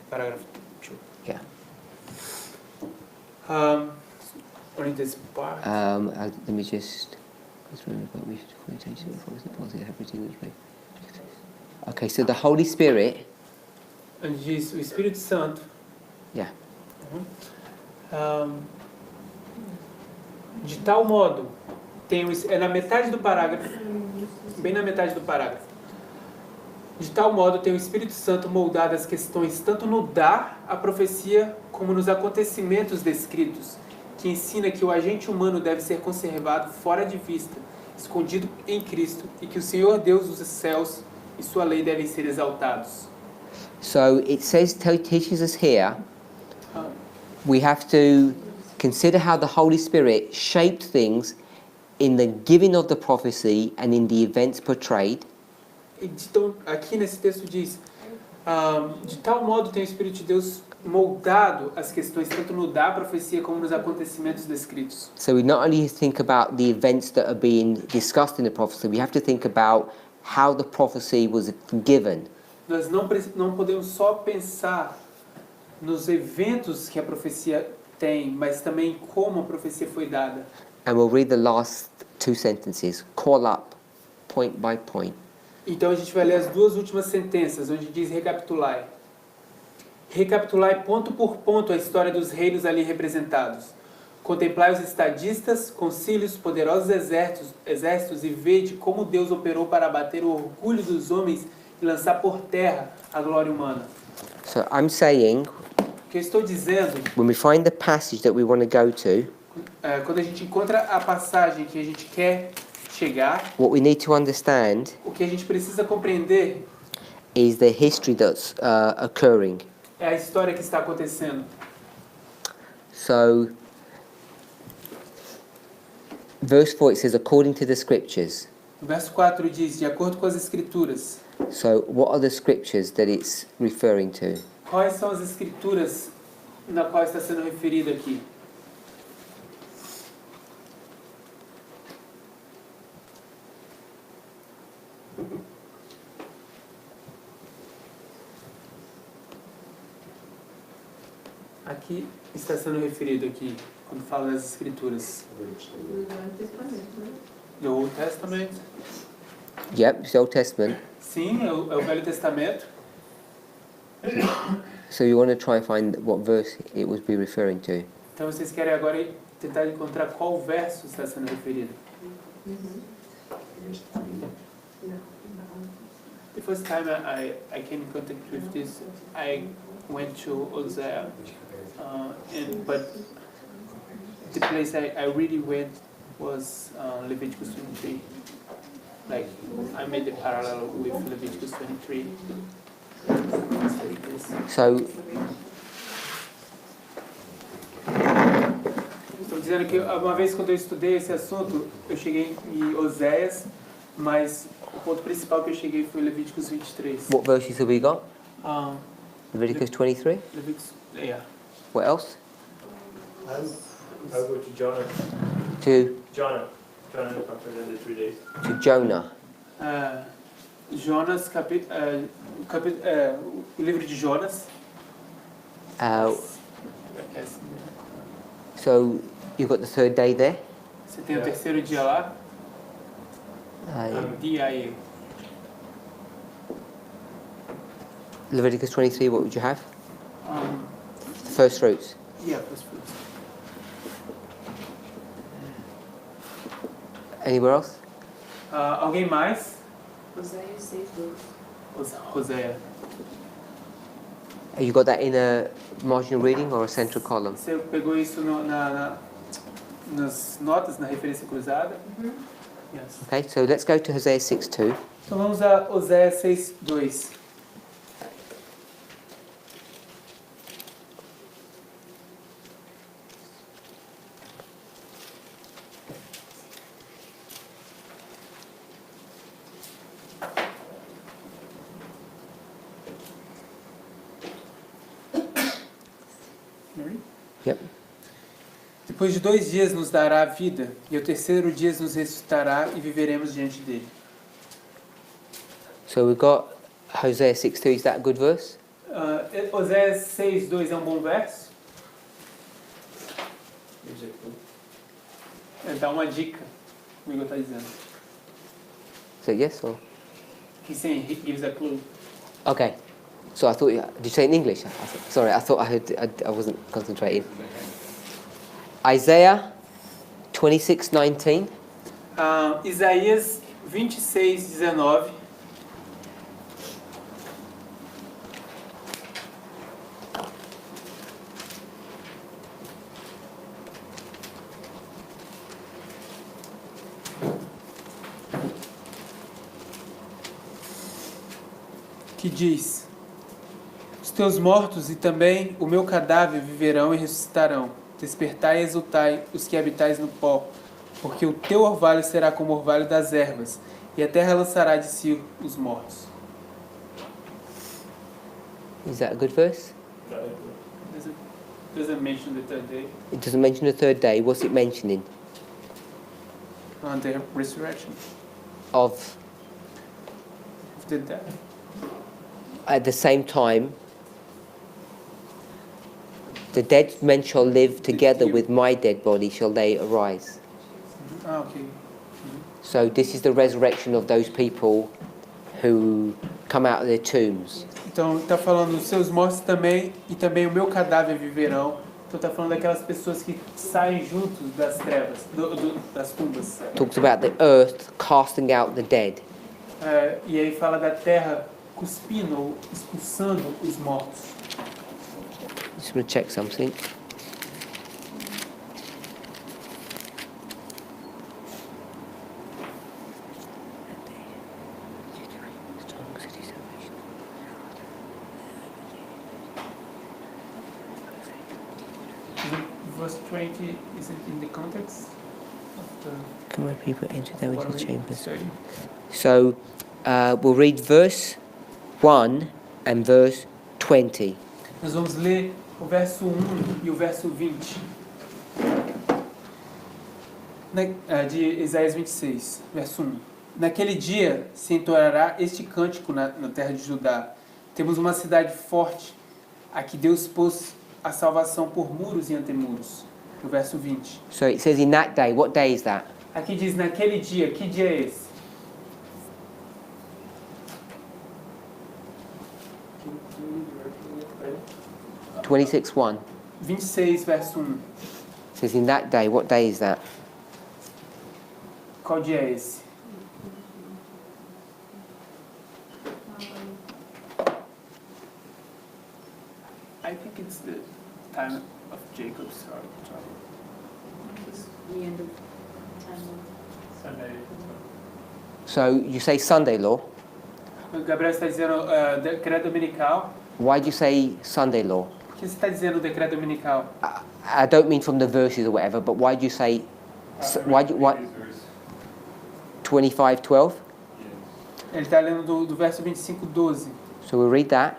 Parágrafo 2. Yeah. Only this part. Let me just. Okay, so the Holy Spirit. Onde diz o Espírito Santo. Yeah. De tal modo, é na metade do parágrafo, bem na metade do parágrafo. De tal modo tem o Espírito Santo moldado as questões tanto no dar a profecia como nos acontecimentos descritos, que ensina que o agente humano deve ser conservado fora de vista, escondido em Cristo, e que o Senhor Deus dos céus e sua lei devem ser exaltados. So it says, teaches us here, we have to consider how the Holy Spirit shaped things in the giving of the prophecy and in the events portrayed. Então, aqui nesse texto diz, de tal modo tem o Espírito de Deus moldado as questões tanto no dar a profecia como nos acontecimentos descritos. So we not only think about the events that are being discussed in the prophecy, we have to think about how the prophecy was given. Nós não podemos só pensar nos eventos que a profecia tem, mas também como a profecia foi dada. And we'll read the last two sentences, call up, point by point. Então a gente vai ler as duas últimas sentenças, onde diz recapitulai. Recapitulai ponto por ponto a história dos reinos ali representados. Contemplai os estadistas, concílios, poderosos exércitos e vede como Deus operou para abater o orgulho dos homens e lançar por terra a glória humana. So I'm saying, O que eu estou dizendo, when we find the passage that we want to go to, quando a gente encontra a passagem que a gente quer chegar, what we need to understand o que a gente precisa compreender is the history that's occurring. é a história que está acontecendo. So, verse 4 it says, according to the scriptures. O verso 4 diz, de acordo com as escrituras. So, what are the scriptures that it's referring to? Quais são as escrituras na qual está sendo referido aqui? Aqui está sendo referido aqui, quando fala das escrituras. No Old Testament. Yep, it's the Old Testament. Sim, é o Velho Testamento. So you want to try and find what verse it would be referring to. Então vocês querem agora tentar encontrar qual verso está sendo referido. The first time I came in contact with this, I went to Hosea, but the place I really went was Leviticus 23. Like, I made the parallel with Leviticus 23. So, Estou dizendo que uma vez quando eu estudei esse assunto, eu cheguei em Oséias, mas o ponto principal que eu cheguei foi Levíticos 23. what verses have we got? Leviticus Leviticus 23? Levíticos, yeah. What else? I'll go to Jonah. To Jonah after the 3 days. to Jonah. Jonas, o livro de Jonas. Uh, So you've got the third day there. Você tem o terceiro dia lá. Uh, Dia. Leviticus 23, what would you have? Um, The first fruits. yeah, first fruits. Anywhere else? Alguém mais? Oséias 6:2. Roséia. You got that in a marginal reading or a central column? Você pegou isso nas notas, na referência cruzada? Yes. Okay, so let's go to Hosea 6:2. Então vamos a Oséias 6:2. Yep. Depois de 2 dias nos dará a vida, e ao terceiro dia nos ressuscitará e viveremos diante dele. So we've got Hosea 6:2. Is that a good verse? Oséias 6:2 é um bom verso? Dá uma dica, o Igor está dizendo. So yes or? He's saying he gives a clue. Okay. So I thought, did you say it in English? Sorry, I thought I wasn't concentrating. Isaiah 26:19. Isaías 26:19. Que diz: os teus mortos e também o meu cadáver viverão e ressuscitarão. Despertai e exultai, os que habitais no pó, porque o teu orvalho será como o orvalho das ervas, e a terra lançará de si os mortos. Is that a good verse? Doesn't mention the third day. It doesn't mention the third day. What's it mentioning? On the resurrection Of of the dead. at the same time, the dead men shall live together with my dead body, shall they arise. Ok. So this is the resurrection of those people who come out of their tombs. Então está falando os seus mortos também e também o meu cadáver viverão. Então está falando daquelas pessoas que saem juntos das trevas, das tumbas. Talks about the earth casting out the dead. E aí fala da terra cuspindo ou expulsando os mortos. Just going to check something. Verse 20 is it in the context of the Come on, people, enter their what are winter we chambers. studying? So we'll read verse 1 and verse 20. Nós vamos ler o verso 1 e o verso 20 de Isaías 26, verso 1. Naquele dia se entoará este cântico na terra de Judá. Temos uma cidade forte, a que Deus pôs a salvação por muros e antemuros. No verso 20. So it says in that day. What day is that? Aqui diz naquele dia. Que dia é esse? 26:1. 26, verso 1. It says in that day. What day is that? Qual dia é esse? I think it's the time of Jacob's trouble. The end of time. Sunday. So you say Sunday law. O Gabriel está dizendo decreto dominical. Why do you say Sunday law? Por que você está dizendo decreto dominical? I don't mean from the verses or whatever, but why do you say why 25:12? Ele está lendo do verso 25:12. So we'll read that.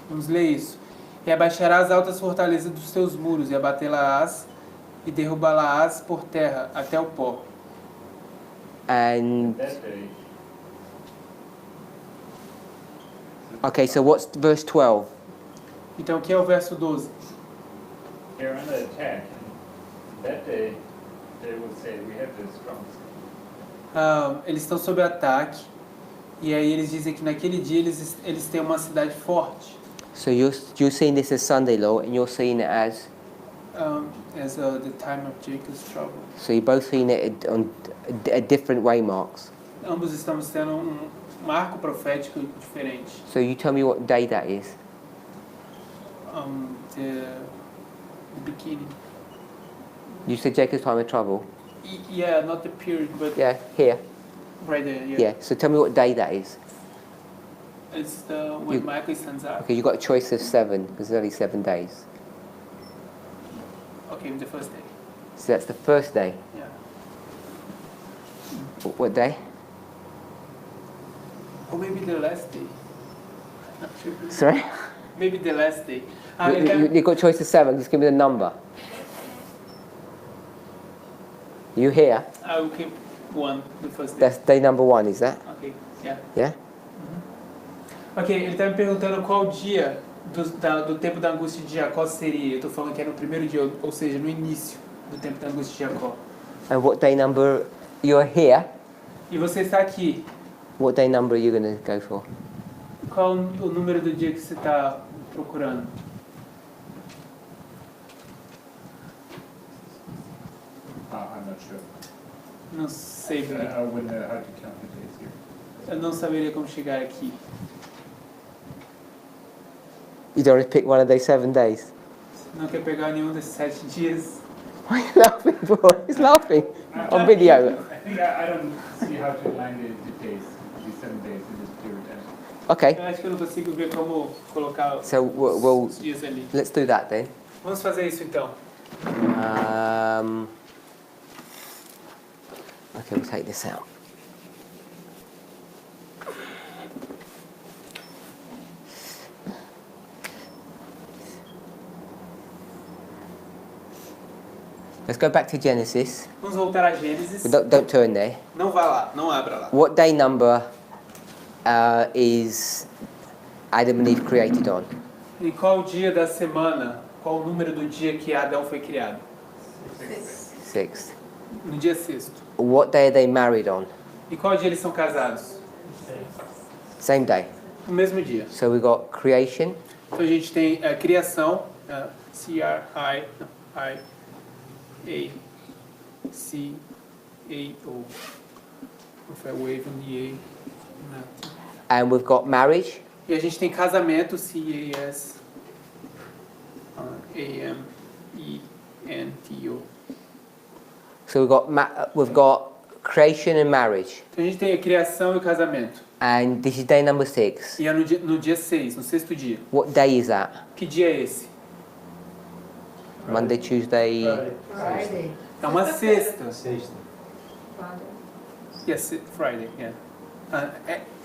Vamos ler isso. E abaixará as altas fortalezas dos teus muros, e abatê-las e derrubá-las por terra até o pó. And That day. okay, so what's verse 12? Então, o que é o verso 12? They're under attack. That day, they will say, we have this strong. Eles estão sob ataque. E aí eles dizem que naquele dia eles têm uma cidade forte. So you're seeing this as Sunday law, and you're seeing it as. As the time of Jacob's trouble. So you're both seeing it on a different way marks. Ambos estamos tendo um arco profético diferente. So you tell me what day that is. The beginning. You said Jacob's time of trouble. Yeah, not the period, but Yeah, here. right there. Yeah. Yeah. So tell me what day that is. It's when Michael stands up. Okay, you've got a choice of 7 because there's only 7 days. Okay, the first day. So that's the first day. Yeah. What day? Or maybe the last day. Not sure. Sorry? Maybe the last day. You've got a choice of 7. Just give me the number. You here? I will keep one, the first day. That's day number 1, is that? Okay, yeah. Yeah? Ok, ele está me perguntando qual dia do tempo da angústia de Jacó seria. Eu estou falando que é no primeiro dia, ou seja, no início do tempo da angústia de Jacó. And what day number you're here? E você está aqui. What day number are you going to go for? Qual o número do dia que você está procurando? I'm not sure. Não sei bem. I wouldn't know how to count the days here. Eu não saberia como chegar aqui. You don't want to pick one of those 7 days? Não quer pegar nenhum desses 7 dias? Why are you laughing for? He's laughing on video. I think I don't see how to align the days, the 7 days in this period. Okay, Eu acho que eu não consigo ver como colocar so we'll os dias ali. let's do that then. Vamos fazer isso então. Okay, we'll take this out. Let's go back to Genesis. Vamos voltar a Gênesis. Don't turn there. Não vá lá, não abra lá. What day number is Adam and Eve created on? E qual dia da semana, qual o número do dia que Adão foi criado? 6th. No dia 6º. What day are they married on? E qual dia eles são casados? Same day. No mesmo dia. So we got creation, Então a gente tem a criação, C-R-I-A-C-A-O. If I wave on the A. Não. and we've got marriage, E a gente tem casamento, C-A-S-A-M-E-N-T-O. so we've got creation and marriage, Então a gente tem a criação e o casamento. and this is day number 6. E é no dia 6, no 6º dia. What day is that? Que dia é esse? Monday, Tuesday. Friday. É uma sexta. Sexta. Yes, Friday, yeah.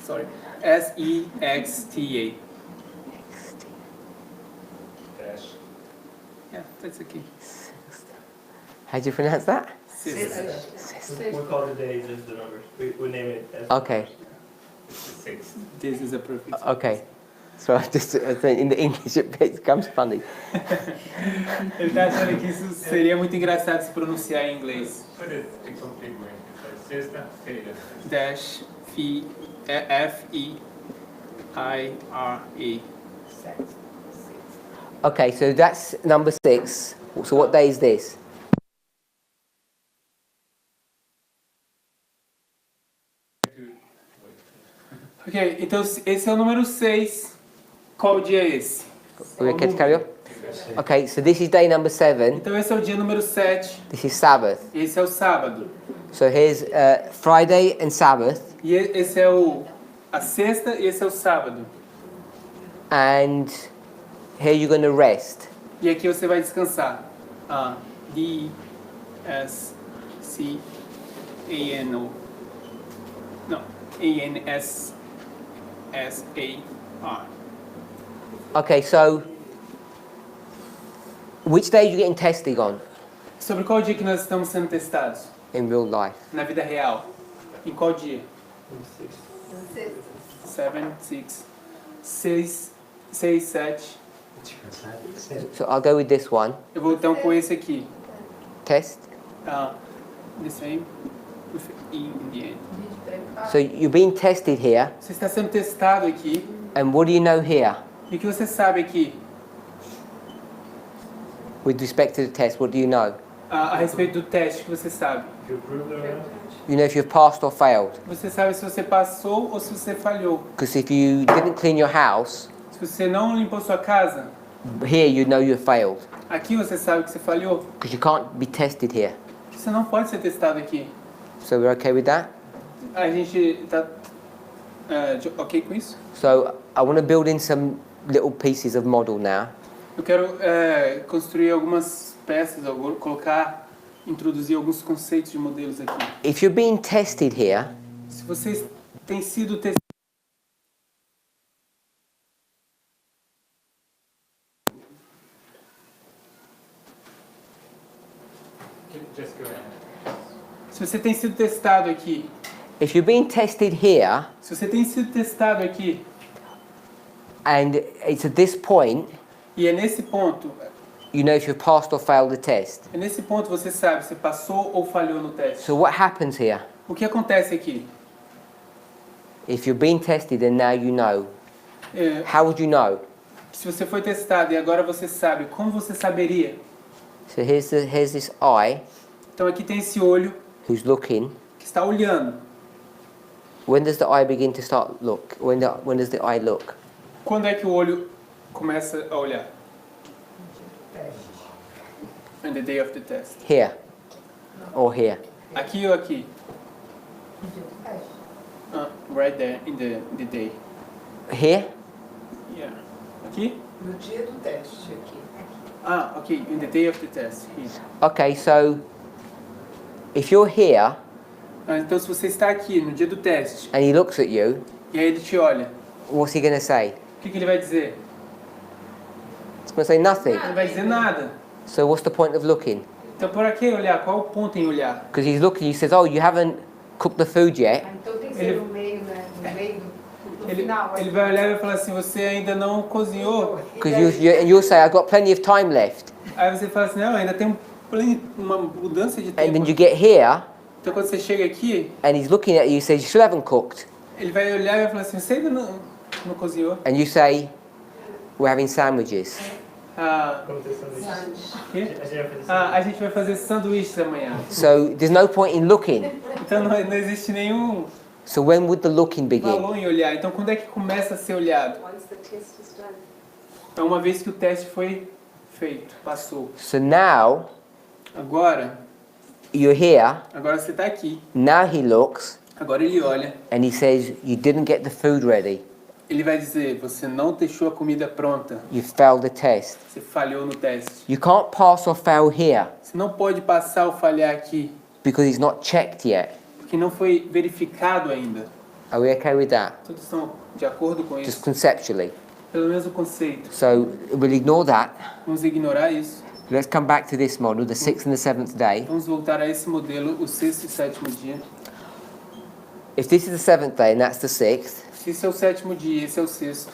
Sorry. S-E-X-T-A. Dash. Yeah, that's okay. How do you pronounce that? Sexta. We call the days as the numbers. We name it as Okay, It's the 6th. This is a perfect. okay. So I just in the English it becomes funny. Ele tá achando que isso seria muito engraçado se pronunciar em inglês. Put it the complete way. It's like sister, failure. Dash F-E-I-R-A. Okay, so that's number 6. So what day is this? Ok, então esse é o número 6. Qual dia é esse? Are we okay to carry on? Okay, so this is day number 7. Então esse é o dia número 7. This is Sabbath. Esse é o sábado. So here's Friday and Sabbath, E esse é a sexta e esse é o sábado. and here you're going to rest. E aqui você vai descansar. D-S-C-A-N-O. Não, A-N-S-S-A-R. Okay, so which day are you getting tested on Sobre qual dia que nós estamos sendo testados? in real life? Na vida real. Em qual dia? 6. 6, 7. So I'll go with this one. Eu vou então com esse aqui. Test. The same with E in the end. So you're being tested here, Você está sendo testado aqui. and what do you know here? E o que você sabe aqui With respect to the test, what do you know? a respeito do teste que você sabe? If you prove it or not. You know if you've passed or failed. Você sabe se você passou ou se você falhou. Because if you didn't clean your house, Se você não limpou sua casa, here you know you failed. aqui você sabe que você falhou. Because you can't be tested here. Você não pode ser testado aqui. So we're okay with that? A gente tá ok com isso? So I want to build in some little pieces of model now. Eu quero construir algumas peças, introduzir alguns conceitos de modelos aqui. If you're being tested here, Se vocês têm sido testados, Just go ahead. se você tem sido testado aqui, if you're being tested here, se você tem sido testado aqui, and it's at this point, e é nesse ponto you know if you've passed or failed the test. você sabe se passou ou falhou no teste. So what happens here? O que acontece aqui? If you're being tested and now you know, É, how would you know? se você foi testado e agora você sabe, como você saberia? So here's this eye Então aqui tem esse olho who's looking. que está olhando. When does the eye begin to start look? When does the eye look? Quando é que o olho começa a olhar? On the day of the test. Here or here? Aqui ou aqui? Right there in the day. Here? Yeah. Aqui? No dia do teste aqui. Ok. In the day of the test. Here. Okay, so if you're here Então se você está aqui no dia do teste and he looks at you, e aí ele te olha, what's he going to say? o que ele vai dizer? He's going to say nothing. Ele vai dizer nada. So what's the point of looking? Então por que olhar? Qual o ponto em olhar? Because he's looking, he says, oh, you haven't cooked the food yet. Então tem que ser no meio, né? No meio do final. Ele vai olhar e vai falar assim, você ainda não cozinhou? Because you'll say, I've got plenty of time left. Aí você fala assim, não, ainda tem uma mudança de And then tempo. you get here Então quando você chega aqui, and he's looking at you, he says, you still haven't cooked. ele vai olhar e vai falar assim, você ainda não cozinhou? And you say, we're having sandwiches. Como ter sanduíche. Quê? A gente vai fazer A gente vai fazer sanduíches amanhã. So there's no point in looking. Então não existe nenhum So when would the looking begin? valor em olhar. Então quando é que começa a ser olhado? Once the test is done. É uma vez que o teste foi feito, passou. So now Agora you're here, você está aqui. now he looks Agora ele olha. and he says, you didn't get the food ready. Ele vai dizer, você não deixou a comida pronta. You failed the test. Você falhou no teste. You can't pass or fail here Você não pode passar ou falhar aqui, because it's not checked yet. porque não foi verificado ainda. Are we okay with that? Todos estão de acordo com Just isso? conceptually. Pelo menos o conceito. So we'll ignore that. Vamos ignorar isso. Let's come back to this model, the 6th and the 7th day. Vamos voltar a esse modelo, o sexto e sétimo dia. If this is the 7th day and that's the 6th, Se esse é o sétimo dia, esse é o sexto.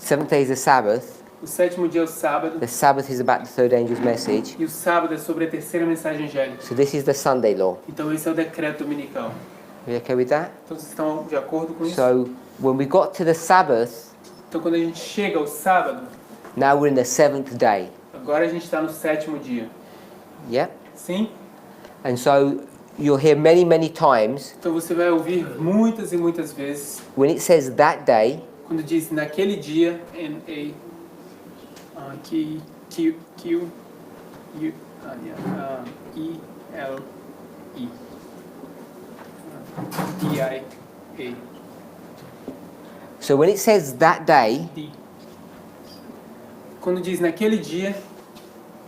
7th day is the Sabbath. O sétimo dia é o sábado. The Sabbath is about the third angel's message. E o sábado é sobre a terceira mensagem angélica. So this is the Sunday law. Então esse é o decreto dominical. Are we okay with that? Então vocês estão de acordo com isso? So when we got to the Sabbath, Então quando a gente chega ao sábado, now we're in the 7th day. agora a gente está no sétimo dia. Yeah? Sim? And so you'll hear many, many times Então você vai ouvir muitas e muitas vezes when it says that day, quando diz naquele dia, N-A, Q, U, E-L-E, D-I-A, so when it says that day, D. Quando diz naquele dia,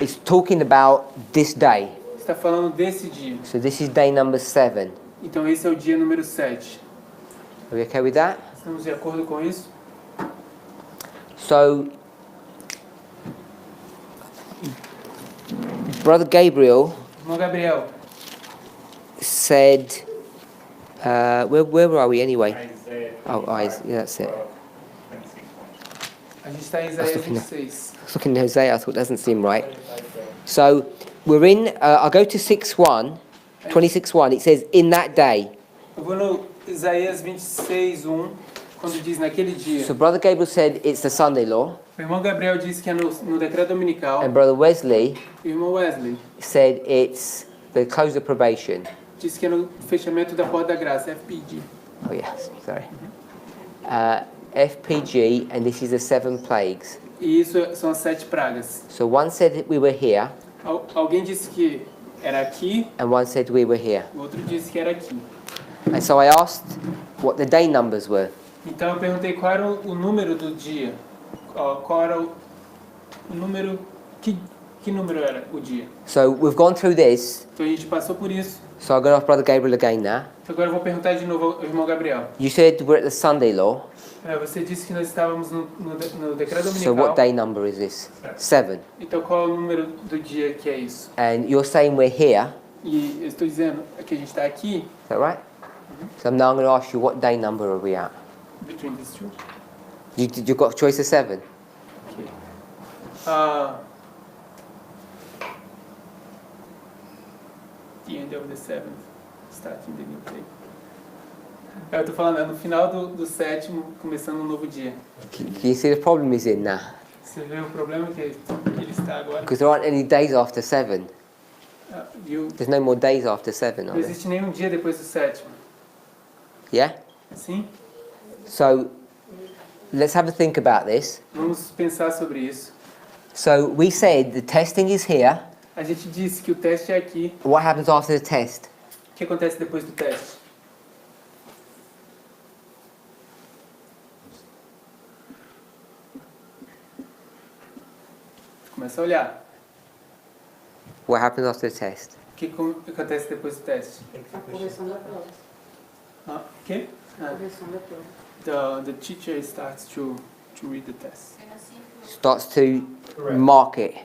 it's talking about this day. está falando desse dia. So this is day number 7. Então esse é o dia número 7. Are we okay with that? Estamos de acordo com isso? So Brother Gabriel Irmão Gabriel, said, where are we anyway? Isaiah Oh, eyes, yeah, that's it. 26. a gente está em Isaías 26. I was looking at Hosea, I thought it doesn't seem right. So we're in, I'll go to 6:1, 26:1. It says, in that day. Eu vou no Isaías 26:1, quando diz naquele dia. So Brother Gabriel said it's the Sunday law. O irmão Gabriel disse que é no decreto dominical. And Brother Wesley E o irmão Wesley said it's the close of probation. disse que é no fechamento da porta da graça, FPG. Oh yes, sorry. FPG, and this is the 7 plagues. E isso são as 7 pragas. So one said that we were here, Alguém disse que era aqui, and one said we were here. o outro disse que era aqui. And so I asked what the day numbers were. Então eu perguntei qual era o número do dia. Qual era o número... Que número era o dia? So we've gone through this. Então a gente passou por isso. So I'm going to ask Brother Gabriel again now. Então agora eu vou perguntar de novo ao irmão Gabriel. You said we're at the Sunday law. Você disse que nós estávamos no decreto So dominical. what day number is this? 7. Então qual é o número do dia que é isso? And you're saying we're here. E eu estou dizendo que a gente está aqui, Is that right? So now I'm going to ask you what day number are we at? between these two. You've got a choice of 7. Okay. The end of the seventh, starting the new day. Eu estou falando, é no final do sétimo, começando um novo dia. Can you see the problem is in now? Você vê o problema que ele está agora? Because there aren't any days after 7. Viu? There's no more days after 7, Não are there? existe nenhum dia depois do sétimo. Yeah? Sim? So let's have a think about this. Vamos pensar sobre isso. So we said the testing is here. A gente disse que o teste é aqui. What happens after the test? O que acontece depois do teste? Começa a olhar. What happens after the test? O que acontece depois do teste? A correção da prova. O quê? A correção da prova. The teacher starts to read the test. Starts to mark it.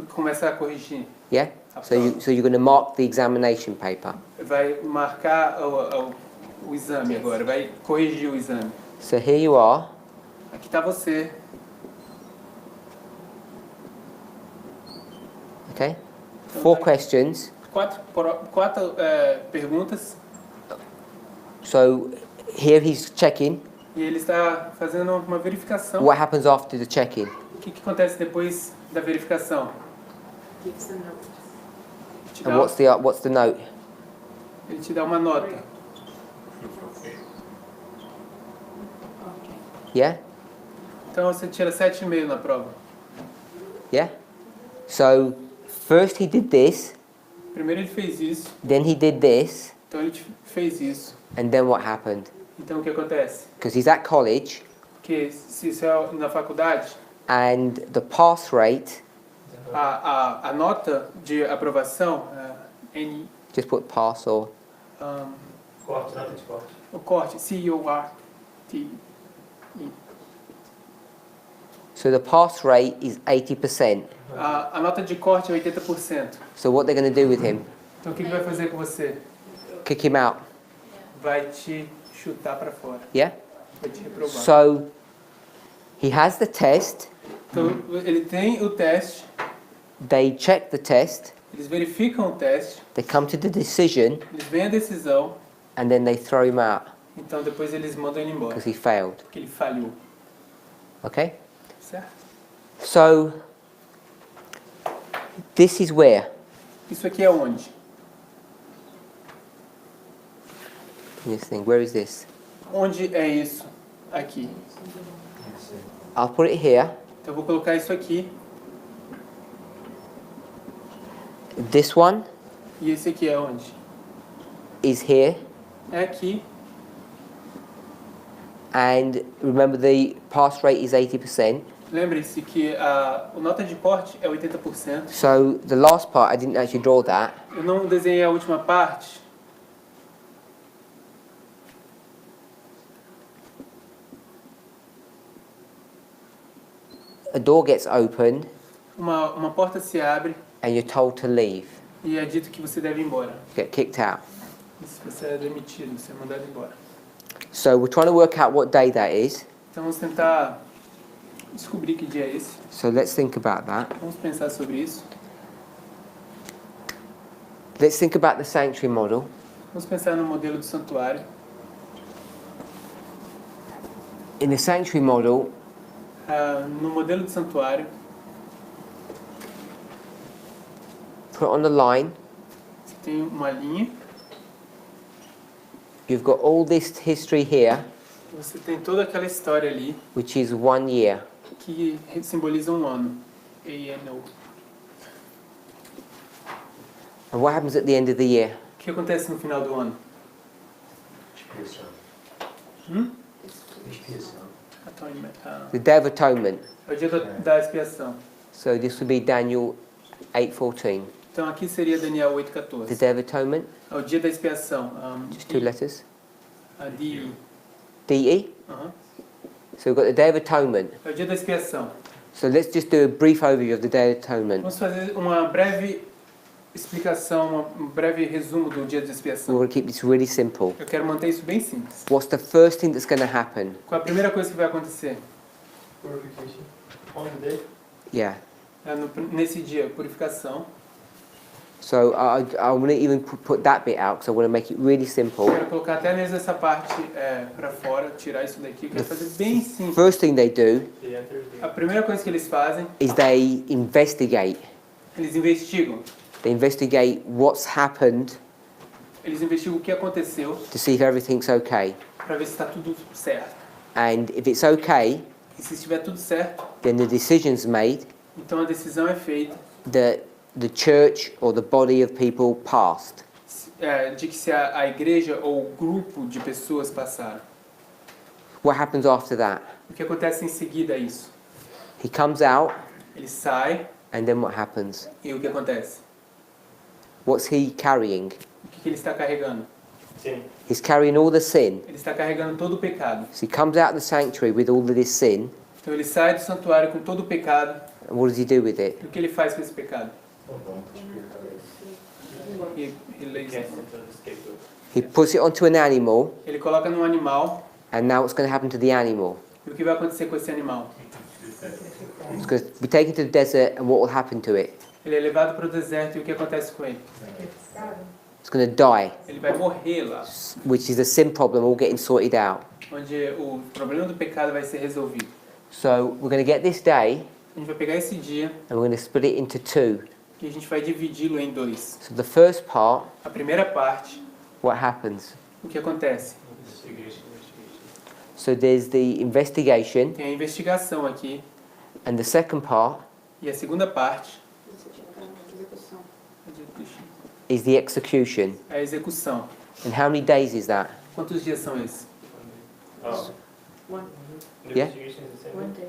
Começa a corrigir. Yeah? So you're going to mark the examination paper. Vai marcar o exame agora, vai corrigir o exame. So here you are. Aqui está você. Okay? 4 questions. Quatro perguntas. So here he's checking. E ele está fazendo uma verificação. What happens after the check-in? O que acontece depois da verificação? Gives a note. And what's the note? Ele te dá uma nota. Yeah? Então você tira 7,5 na prova. Yeah? So first he did this, Primeiro ele fez isso, then he did this, então ele fez isso. and then what happened? Então o que acontece? Because he's at college, Que se isso é na faculdade, and the pass rate, a nota de aprovação, N, just put pass or, Corte, nota de corte. o corte, C-O-R-T. so the pass rate is 80%. A nota de corte é 80%. So what they're going to do with him? Então o que vai fazer com você? Kick him out. Vai te chutar para fora. Yeah? Vai te reprovar. So he has the test, Então ele tem o teste, they check the test, eles verificam o teste, they come to the decision, eles veem a decisão, and then they throw him out então depois eles mandam ele embora, because he failed. porque ele falhou. Okay? Certo? So this is where? Isso aqui é onde? You think, where is this? Onde é isso? Aqui. I'll put it here. Então eu vou colocar isso aqui. This one E esse aqui é onde? is here. É aqui. And remember the pass rate is 80%. Lembre-se que a nota de corte é 80%. So the last part, I didn't actually draw that. Eu não desenhei a última parte. A door gets opened Uma porta se abre and you're told to leave. e é dito que você deve ir embora. Get kicked out. E se você é demitido, você é mandado embora. So we're trying to work out what day that is. Então vamos tentar descobrir que dia é esse. So let's think about that. Vamos pensar sobre isso. Let's think about the sanctuary model. Vamos pensar no modelo do santuário. In the sanctuary model, No modelo do santuário, put on the line, você tem uma linha, you've got all this history here, você tem toda aquela história ali which is 1 year. que simboliza um ano. ANO. And what happens at the end of the year? O que acontece no final do ano? Atonement. The Day of Atonement. É o dia da expiação. So this would be Daniel 8:14. Então aqui seria Daniel The 8:14. Day of Atonement, É o dia da expiação. just 2 letters. DE. DE. Aham. So we've got the Day of Atonement. É o dia da expiação. So let's just do a brief overview of the Day of Atonement. Vamos fazer uma breve explicação, um breve resumo do dia da We're expiação. going to keep this really simple. Eu quero manter isso bem simples. What's the first thing that's going to happen? Qual a primeira coisa que vai acontecer? Purification. On the day. Yeah. Nesse dia, purificação. So I want to even put that bit out because I want to make it really simple. Eu quero colocar até mesmo essa parte para fora, tirar isso daqui. Eu quero fazer bem simples. First thing they do They enter A the primeira coisa que eles fazem, is they investigate. eles investigam. They investigate what's happened Eles investigam o que aconteceu to see if everything's okay. para ver se está tudo certo. And if it's okay, E se estiver tudo certo, then the decision's made então a decisão é feita that the church or the body of people passed. de que se a igreja ou o grupo de pessoas passaram. What happens after that? O que acontece em seguida é isso. He comes out, Ele sai and then what happens? e o que acontece? What's he carrying? O que ele está carregando? sin. He's carrying all the sin. Ele está carregando todo o pecado. So he comes out of the sanctuary with all of this sin, Então ele sai do santuário com todo o pecado. and what does he do with it? E o que ele faz com esse pecado? He lays it. Cast into the scapegoat. He puts it onto an animal, Ele coloca num animal. and now what's going to happen to the animal? E o que vai acontecer com esse animal? It's going to be taken to the desert, and what will happen to it? Ele é levado para o deserto e o que acontece com ele? It's going to die, Ele vai morrer lá, which is a sin problem all getting sorted out. onde o problema do pecado vai ser resolvido. So we're going to get this day, A gente vai pegar esse dia and we're going to split it into two. e a gente vai dividi-lo em dois. So the first part, A primeira parte, what happens? o que acontece? Investigation. So there's the investigation, Tem a investigação aqui. and the second part E a segunda parte Execução. is the execution. é a execução. And how many days is that? Quantos dias são esses? Oh. One. The Yeah. investigation is the same. One day.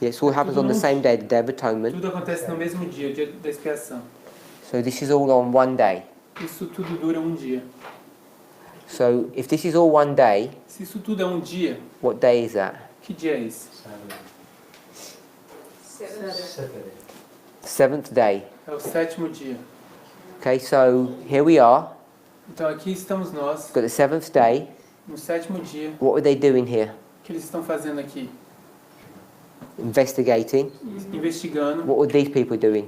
Yes, it all happens on the same day, the Day of Atonement. Tudo acontece no mesmo dia, o dia da expiação. So this is all on one day. Isso tudo dura um dia. So if this is all one day, Se isso tudo é um dia, what day is that? que dia é esse? Seventh day. É o sétimo dia. Okay, so here we are. Então aqui estamos nós, Got the seventh day. no sétimo dia. What were they doing here? O que eles estão fazendo aqui? Investigating. Investigando. What were these people doing?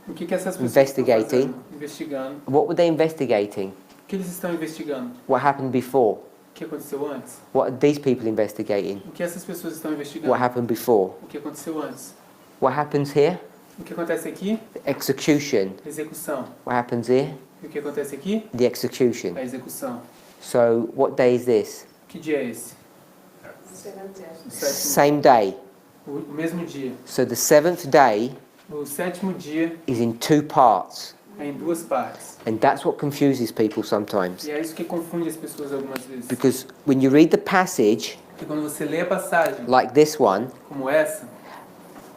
O que essas pessoas Investigating. estão fazendo? Investigando. What were they investigating? O que eles estão investigando? What happened before? O que aconteceu antes? What are these people investigating? O que essas pessoas estão investigando? What happened before? O que aconteceu antes? What happens here? O que acontece aqui? Execution. Execução. What happens here? E o que acontece aqui? The execution. A execução. So what day is this? Que dia é esse? Seventh day. O sétimo. Same day. O mesmo dia. So the seventh day O sétimo dia is in two parts. é em duas partes. And that's what confuses people sometimes. E é isso que confunde as pessoas algumas vezes. Because when you read the passage, Porque quando você lê a passagem like this one, como essa,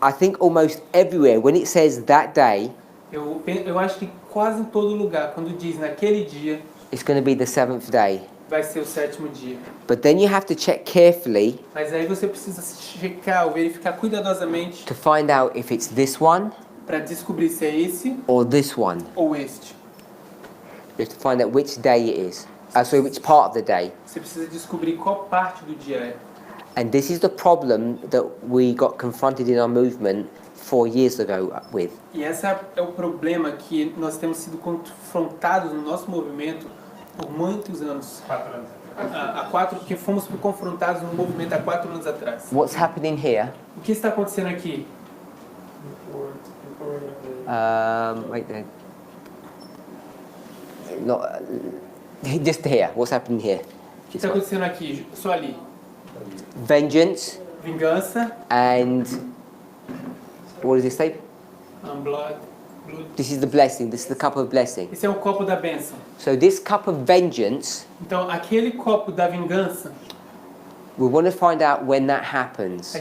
I think almost everywhere, when it says that day, eu acho que quase em todo lugar, quando diz naquele dia, it's going to be the seventh day. vai ser o sétimo dia. But then you have to check carefully Mas aí você precisa checar ou verificar cuidadosamente to find out if it's this one para descobrir se é esse or this one. ou este. You have to find out which day it is. So which part of the day. Você precisa descobrir qual parte do dia é. And this is the problem that we got confronted in our movement 4 years ago with. E esse é o problema que nós temos sido confrontados no nosso movimento por muitos anos. Que fomos confrontados no movimento há 4 anos atrás. What's happening here? O que está acontecendo aqui? Wait there. Not, just here. What's happening here? O que está acontecendo aqui? Só ali. Vengeance Vingança. and what does it say? Blood. This is the blessing. This is the cup of blessing. Esse é o copo da bênção. So this cup of vengeance, Então, aquele copo da vingança, we want to find out when that happens. a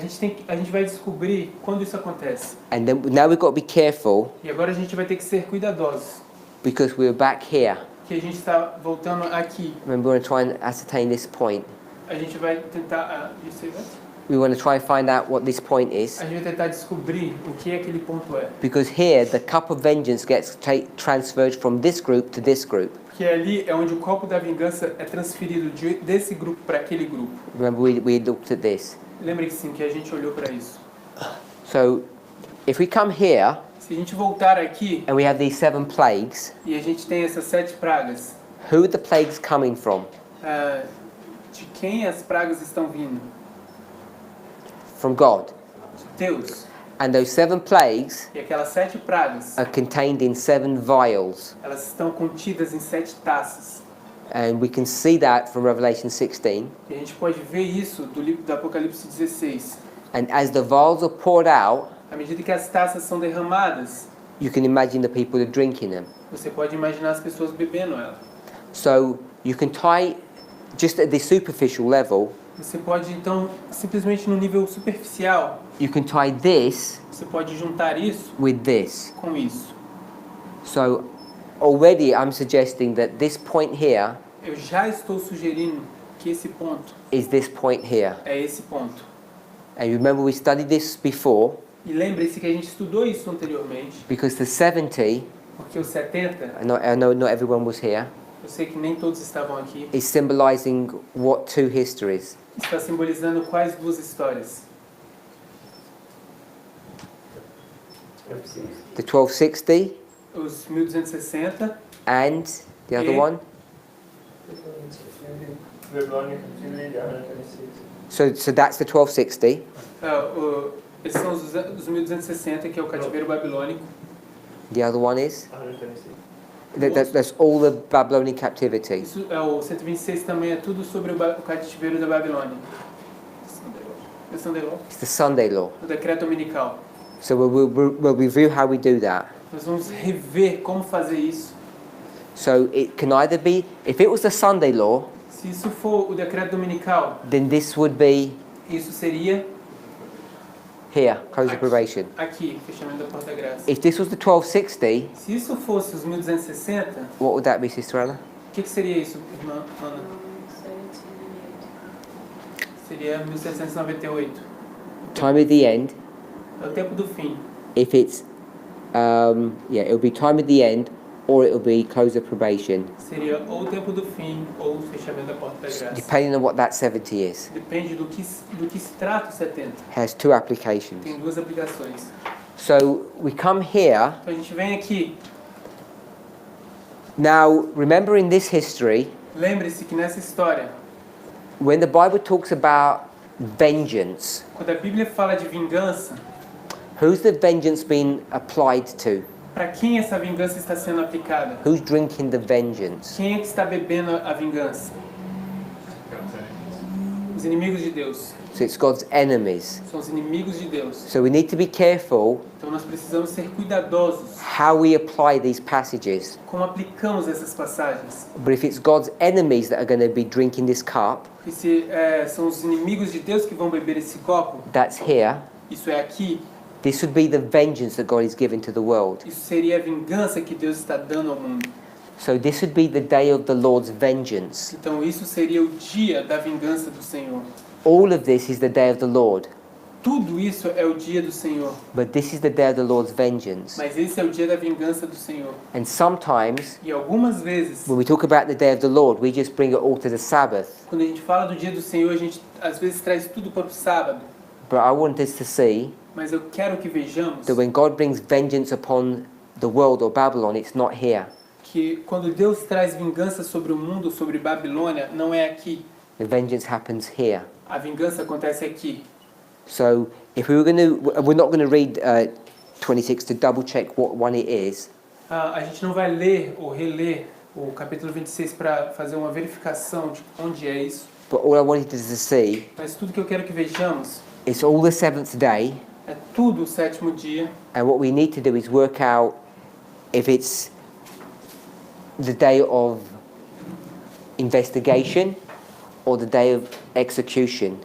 gente vai descobrir quando isso acontece. And then now we've got to be careful E agora a gente vai ter que ser cuidadosos, because we're back here. que a gente está voltando aqui. Remember, we're going to try and ascertain this point. A gente vai tentar... you say that? We want to try and find out what this point is. A gente vai tentar descobrir o que aquele ponto é. Because here, the cup of vengeance gets transferred from this group to this group. Porque ali é onde o copo da vingança é transferido desse grupo para aquele grupo. Remember, we looked at this. Lembre que sim, que a gente olhou para isso. So, if we come here Se a gente voltar aqui and we have these 7 plagues, e a gente tem essas 7 pragas, who are the plagues coming from? de quem as pragas estão vindo? From God. De Deus. And those 7 plagues E aquelas 7 pragas, are contained in 7 vials. elas estão contidas em 7 taças. And we can see that from Revelation 16. E a gente pode ver isso do livro do Apocalipse 16. And as the vials are poured out, À medida que as taças são derramadas, you can imagine the people that are drinking them. você pode imaginar as pessoas bebendo ela. So you can tie, just at the superficial level, Você pode, então, simplesmente no nível superficial, you can tie this você pode juntar isso with this. com isso. So already I'm suggesting that this point here Eu já estou sugerindo que esse ponto is this point here. é esse ponto. And remember we studied this before E lembre-se que a gente estudou isso anteriormente, because the 70, porque os 70, I know not everyone was here, eu sei que nem todos estavam aqui, is symbolizing what 2 histories? está simbolizando quais 2 histórias? The 1260 Os 1260 and the other Yeah. one? So that's the 1260. Esses são os 1260, que é o cativeiro babilônico. The other one is? That's all the Babylonian captivity. Isso é o 126 também, é tudo sobre o cativeiro da Babilônia. It's the Sunday law. O decreto dominical. So we'll review how we do that. Nós vamos rever como fazer isso. So it can either be, if it was the Sunday law, Se isso for o decreto dominical, then this would be isso seria here, close of probation. aqui, fechamento da porta da graça. If this was the 1260, Se isso fosse os 1260, what would that be, Sister Anna? o que seria isso, irmã Ana? Seria 1798. Time of the end. É o tempo do fim. If it's, it'll be time of the end, or it'll be close of probation, Seria ou o tempo do fim ou o fechamento da porta da graça. depending on what that 70 is. Depende do que se trata o 70. Has 2 applications. Tem 2 aplicações. So we come here. Então a gente vem aqui. Now, remember in this history, Lembre-se que nessa história, when the Bible talks about vengeance, quando a Bíblia fala de vingança, who's the vengeance being applied to? para quem essa vingança está sendo aplicada? Who's drinking the vengeance? Quem é que está bebendo a vingança? Os inimigos de Deus. So it's God's enemies. São os inimigos de Deus. So we need to be careful Então nós precisamos ser cuidadosos how we apply these passages. como aplicamos essas passagens. But if it's God's enemies that are going to be drinking this cup, E se são os inimigos de Deus que vão beber esse copo, that's here. isso é aqui, This would be the vengeance that God is giving to the world. isso seria a vingança que Deus está dando ao mundo. So this would be the day of the Lord's vengeance. Então isso seria o dia da vingança do Senhor. All of this is the day of the Lord. Tudo isso é o dia do Senhor. But this is the day of the Lord's vengeance. Mas esse é o dia da vingança do Senhor. And sometimes, E algumas vezes, when we talk about the day of the Lord, we just bring it all to the Sabbath. quando a gente fala do dia do Senhor, a gente às vezes traz tudo para o sábado. But I want us to see Mas eu quero que vejamos that when God brings vengeance upon the world or Babylon, it's not here. que quando Deus traz vingança sobre o mundo, sobre Babilônia, não é aqui. The vengeance happens here. A vingança acontece aqui. So if we were going to, we're not going to read 26 to double check what one it is. A gente não vai ler ou reler o capítulo 26 para fazer uma verificação de onde é isso. But all I wanted us to see Mas tudo que eu quero que vejamos is all the seventh day, é tudo o sétimo dia. and what we need to do is work out if it's the day of investigation or the day of execution.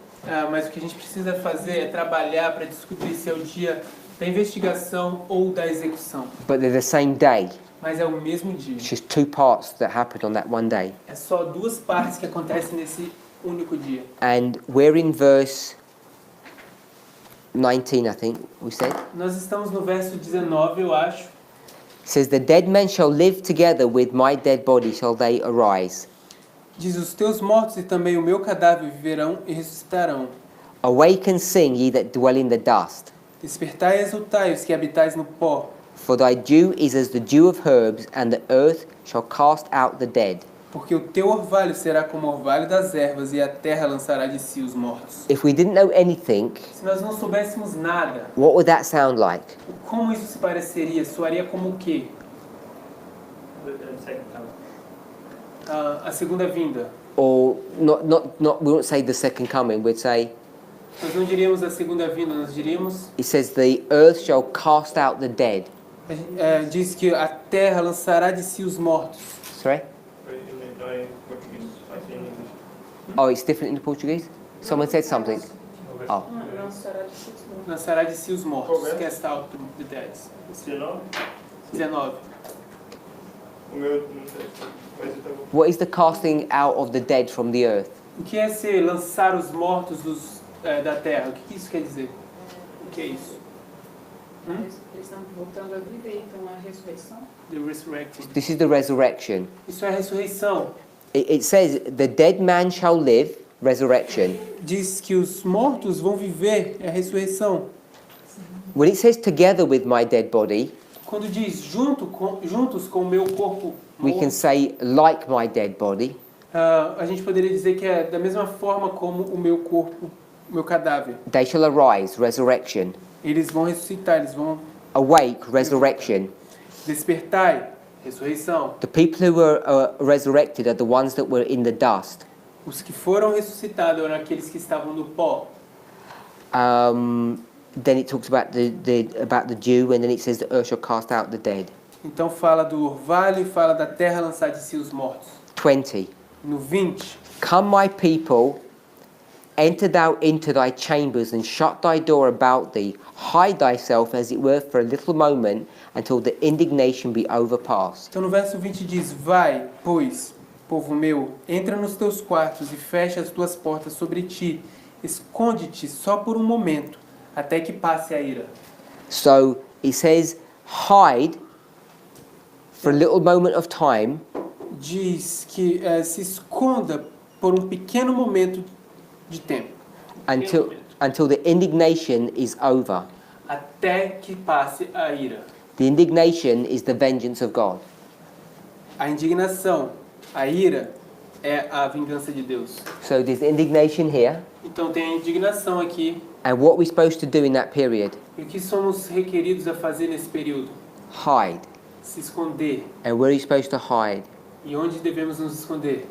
Mas o que a gente precisa fazer é trabalhar para descobrir se é o dia da investigação ou da execução. But they're the same day. Mas é o mesmo dia. It's just two parts that happened on that one day. É só duas partes que acontecem nesse único dia. And we're in verse 19, I think we said. Nós estamos no verso 19, eu acho. It says, "The dead men shall live together with my dead body shall they arise. Diz, os teus mortos e também o meu cadáver viverão e ressuscitarão. Awake and sing, ye that dwell in the dust. Despertai e exultai, os que habitais no pó. For thy dew is as the dew of herbs, and the earth shall cast out the dead." Porque o teu orvalho será como o orvalho das ervas, e a terra lançará de si os mortos. If we didn't know anything, Se nós não soubéssemos nada, what would that sound like? como isso se pareceria? Soaria como o quê? A segunda vinda. Or not. We won't say the second coming. We'd say Nós não diríamos a segunda vinda, nós diríamos... it says the earth shall cast out the dead. Diz que a terra lançará de si os mortos. Sorry. Oh, it's different in the Portuguese. Someone said something. Oh. Lançará de si os mortos. Cast out the dead. 19. O meu não sei. Mas eu tava... What is the casting out of the dead from the earth? O que é ser lançar os mortos da terra? O que isso quer dizer? O que é isso? Eles estão voltando a viver, então a ressurreição. The resurrecting. This is the resurrection. Isso é a ressurreição. It says the dead man shall live, resurrection. Diz que os mortos vão viver, é a ressurreição. When it says together with my dead body, Quando diz juntos com o meu corpo we can morto, say like my dead body. a gente poderia dizer que é da mesma forma como o meu corpo, o meu cadáver. They shall arise, resurrection. Eles vão ressuscitar, eles vão Awake, resurrection. despertar, ressurreição. The people who were resurrected are the ones that were in the dust. Os que foram ressuscitados eram aqueles que estavam no pó. Then it talks about the dew, and then it says the earth shall cast out the dead. Então fala do orvalho e fala da terra lançar de si os mortos. 20. No 20, Come, my people, enter thou into thy chambers, and shut thy door about thee. Hide thyself, as it were, for a little moment, until the indignation be overpast. então no verso 20 diz, vai, pois, povo meu, entra nos teus quartos e fecha as tuas portas sobre ti. Esconde-te só por um momento, até que passe a ira. So it says, hide for a little moment of time Diz que se esconda por um pequeno momento de tempo, until the indignation is over. até que passe a ira. The indignation is the vengeance of God. A indignação, a ira, é a vingança de Deus. So there's indignation here. Então tem a indignação aqui. And what we're supposed to do in that period? E o que somos requeridos a fazer nesse período? Hide. Se esconder. And where are you supposed to hide? E onde devemos nos esconder?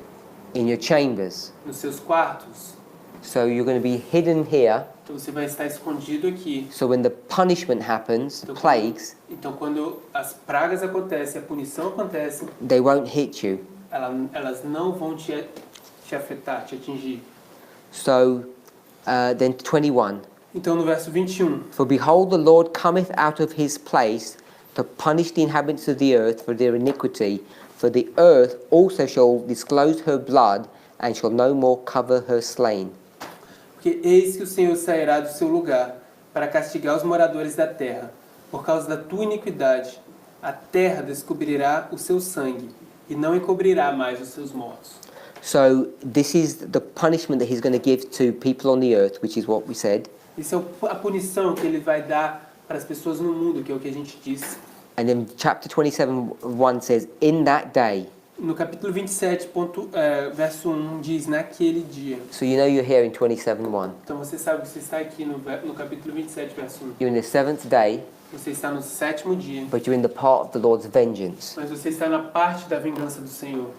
In your chambers. Nos seus quartos. So you're going to be hidden here. Então você vai estar escondido aqui. So when the punishment happens, plagues, Então quando as pragas acontecem, a punição acontece, they won't hit you. elas não vão te afetar, te atingir. So then 21. Então no verso 21. For behold, the Lord cometh out of his place to punish the inhabitants of the earth for their iniquity. For the earth also shall disclose her blood, and shall no more cover her slain. Porque eis que o Senhor sairá do seu lugar para castigar os moradores da terra. Por causa da tua iniquidade, a terra descobrirá o seu sangue e não encobrirá mais os seus mortos. So this is the punishment that he's going to give to people on the earth, which is what we said. Isso é a punição que ele vai dar para as pessoas no mundo, que é o que a gente disse. And then chapter 27:1 says, in that day. No capítulo 27, verso 1, diz, naquele dia. So you know you're here in 27:1. Então você sabe que você está aqui no capítulo 27, verso 1. You're in the 7th day, Você está no 7º dia, but you're in the part of the Lord's vengeance. mas você está na parte da vingança do Senhor.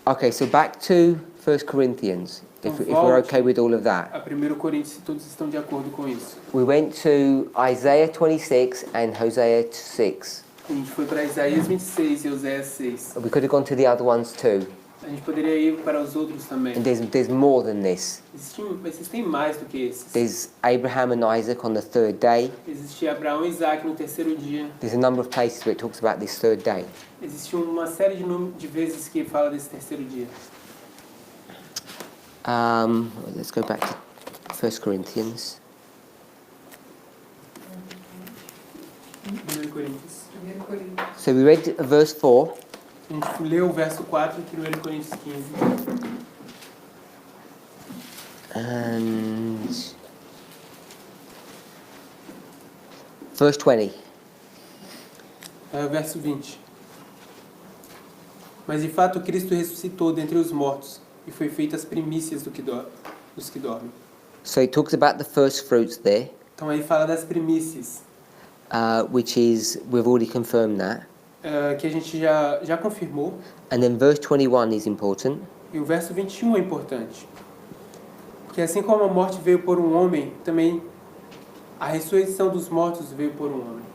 Okay, so back to 1 Corinthians, if we're okay with all of that. A 1 Coríntios, se todos estão de acordo com isso. We went to Isaiah 26 and Hosea 6. A gente foi para Isaías 26 e Oséias 6. We could have gone to the other ones too. A gente poderia ir para os outros também. And there's more than this. Existem mais do que esses. There's Abraham and Isaac on the 3rd day. Existe Abraão e Isaac no 3º dia. There's a number of places where it talks about this 3rd day. Existe uma série de vezes que fala desse 3º dia. Let's go back to 1 Corinthians. 1 Coríntios. So we read verse 4. A gente leu o verso 4 de 1 Coríntios 15. And verse 20. Verso 20. Mas de fato Cristo ressuscitou dentre os mortos e foi feita as primícias dos que dormem. So it talks about the first fruits there, Então aí fala das primícias, which is, we've already confirmed that. que a gente já confirmou. And then verse 21 is important. E o verso 21 é importante. Porque assim como a morte veio por um homem, também a ressurreição dos mortos veio por um homem.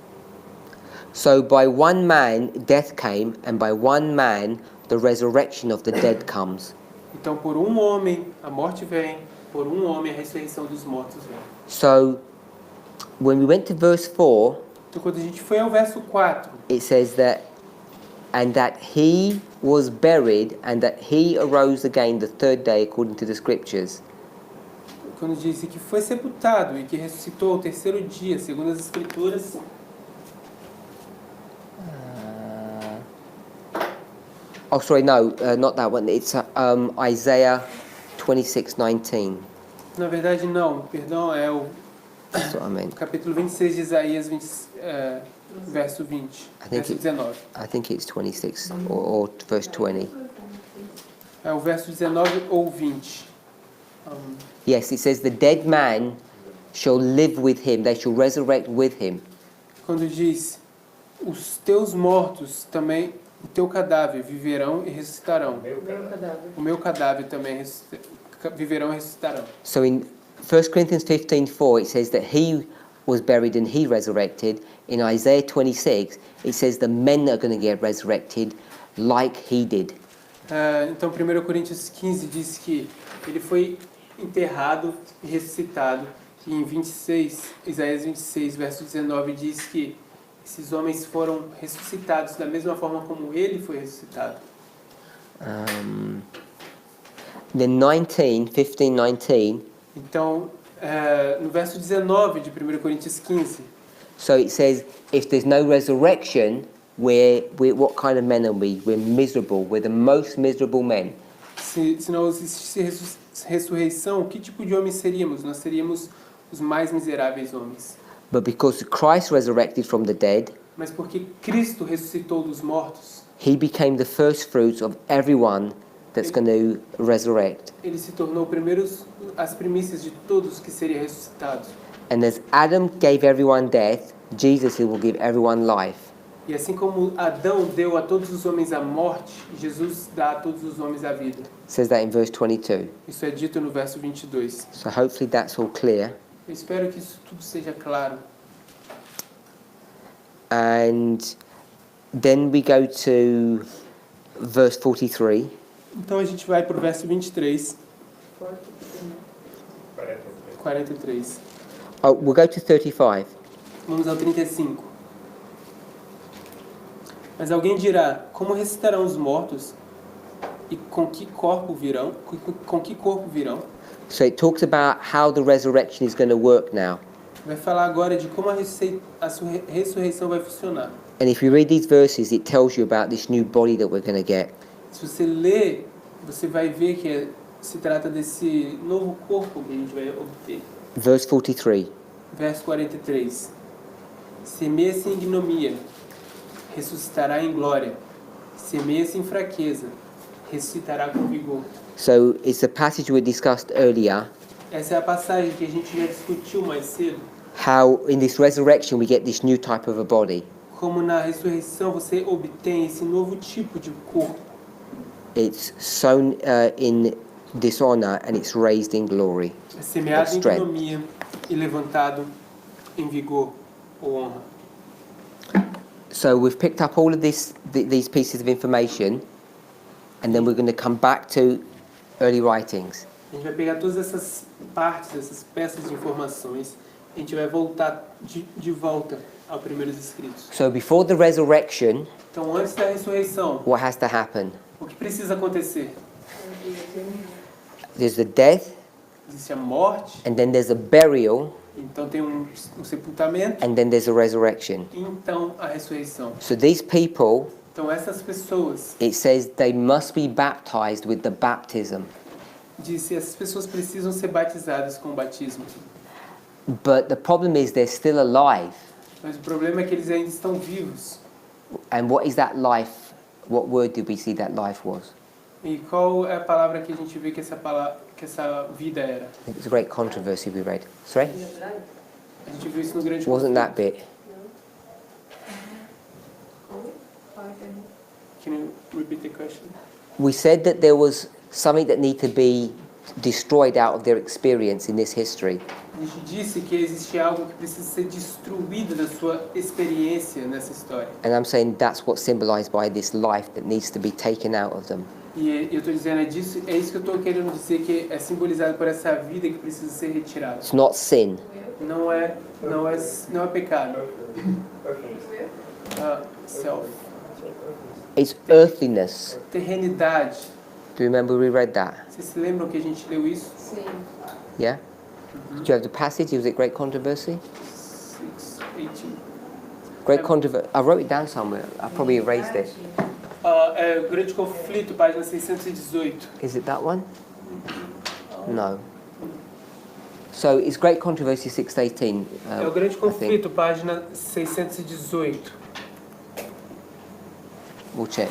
So by one man death came, and by one man the resurrection of the dead comes. Então por um homem a morte vem, por um homem a ressurreição dos mortos vem. So when we went to verse 4, Então quando a gente foi ao verso 4, it says that, and that he was buried, and that he arose again the 3rd day according to the scriptures. quando diz que foi sepultado e que ressuscitou ao 3º dia, segundo as escrituras. Oh, sorry, no, not that one. It's Isaiah 26:19. Na verdade não, perdão, é o That's what I meant. capítulo 26 de Isaías, verso 20, verso 19. I think it's 26 or verse 20. É o verso 19 ou 20. Yes, it says the dead man shall live with him. They shall resurrect with him. Quando diz, os teus mortos também, o teu cadáver viverão e ressuscitarão. O meu cadáver também viverão e ressuscitarão. So in 1 Corinthians 15:4 it says that he was buried and he resurrected. In Isaiah 26 it says the men are going to get resurrected like he did. Então 1 Coríntios 15 diz que ele foi enterrado e ressuscitado. E em 26, Isaías 26, verso 19 diz que esses homens foram ressuscitados da mesma forma como ele foi ressuscitado. Then 15:19. Então, no verso 19 de 1 Coríntios 15, So it says, if there's no resurrection, we're what kind of men are we? We're miserable. We're the most miserable men. se não existisse ressurreição, que tipo de homens seríamos? Nós seríamos os mais miseráveis homens. But because Christ resurrected from the dead, Mas porque Cristo ressuscitou dos mortos, he became the first fruits of everyone that's going to resurrect. ele se tornou as primícias de todos que seriam ressuscitados. And as Adam gave everyone death, Jesus will give everyone life. E assim como Adão deu a todos os homens a morte, Jesus dá a todos os homens a vida. It says that in verse 22. Isso é dito no verso 22. So hopefully that's all clear. Eu espero que isso tudo seja claro. And then we go to verse 43. Então a gente vai para o verso 23, 43. Oh, we'll go to 35. Vamos ao 35. Mas alguém dirá, como ressuscitarão os mortos? E com que corpo virão? Com que corpo virão? So it talks about how the resurrection is going to work now. Vai falar agora de como a ressurreição vai funcionar. And if you read these verses, it tells you about this new body that we're going to get. Se você ler, você vai ver que se trata desse novo corpo que a gente vai obter. Verse 43. Verso 43. Semeia-se em ignomia, ressuscitará em glória. Semeia-se em fraqueza, ressuscitará com vigor. So it's the passage we discussed earlier, Essa é a passagem que a gente já discutiu mais cedo. how in this resurrection we get this new type of a body. Como na ressurreição você obtém esse novo tipo de corpo. It's sown in dishonor and it's raised in glory. É semeado em Strength. economia e levantado em vigor ou honra. So we've picked up all of these pieces of information, and then we're going to come back to early writings. A gente vai pegar todas essas partes, essas peças de informações, a gente vai voltar de volta aos primeiros escritos. So before the resurrection, Então, antes da ressurreição, what has to happen? o que precisa acontecer? There's the death, Existe a morte, and then there's a burial, então tem um sepultamento, and then there's a resurrection. e então a ressurreição. So these people, Então, essas pessoas, it says they must be baptized with the baptism. disse, essas pessoas precisam ser batizadas com o batismo. But the problem is they're still alive. Mas o problema é que eles ainda estão vivos. And what is that life? What word did we see that life was? E qual é a palavra que a gente vê que essa vida era? It was a great controversy we read. Sorry? A gente viu isso no grande Wasn't that bit? Can you repeat the question? We said that there was something that needed to be destroyed out of their experience in this history. A gente disse que existe algo que precisa ser destruído da sua experiência nessa história. And I'm saying that's what's symbolized by this life that needs to be taken out of them. E eu estou dizendo, é isso que eu estou querendo dizer, que é simbolizado por essa vida que precisa ser retirada. It's not sin. Não é pecado. Self. It's earthliness. Terrenidade. Do you remember we read that? Vocês se lembram que a gente leu isso? Sim. Yeah? Do you have the passage? Was it Great Controversy? 6:18. Great Controversy. I wrote it down somewhere. I probably erased it. É o Grande Conflito, página 618. Is it that one? No. So it's Great Controversy 618. É o Grande I think. Conflito, página 618. We'll check.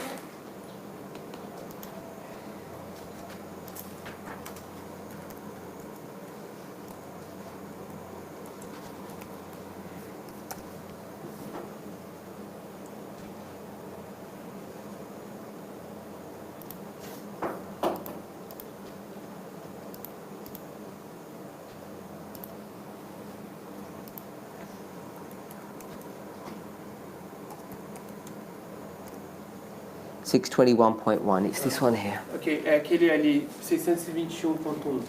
.1. It's this one here. Ok, é aquele ali, 621.1.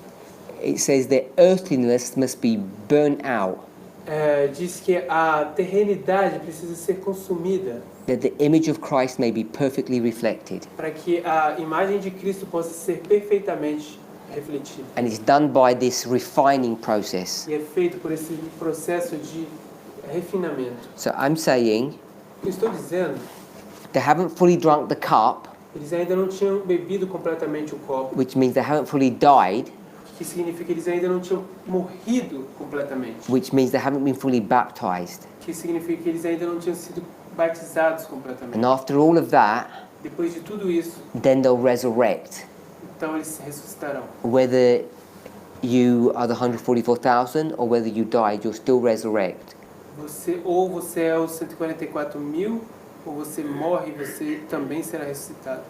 It says that earthliness must be burnt out, Diz que a terrenidade precisa ser consumida that the image of Christ may be perfectly reflected. para que a imagem de Cristo possa ser perfeitamente refletida. And it's done by this refining process. E é feito por esse processo de refinamento. So I'm saying O que eu estou dizendo, they haven't fully drunk the cup, eles ainda não tinham bebido completamente o copo, which means they haven't fully died, o que significa que eles ainda não tinham morrido completamente, which means they haven't been fully baptized. o que significa que eles ainda não tinham sido batizados completamente. And after all of that, Depois de tudo isso, then they'll resurrect. então eles ressuscitarão. Whether you are the 144,000 or whether you died, you'll still resurrect. Você é os 144.000, ou você morre e você também será ressuscitado.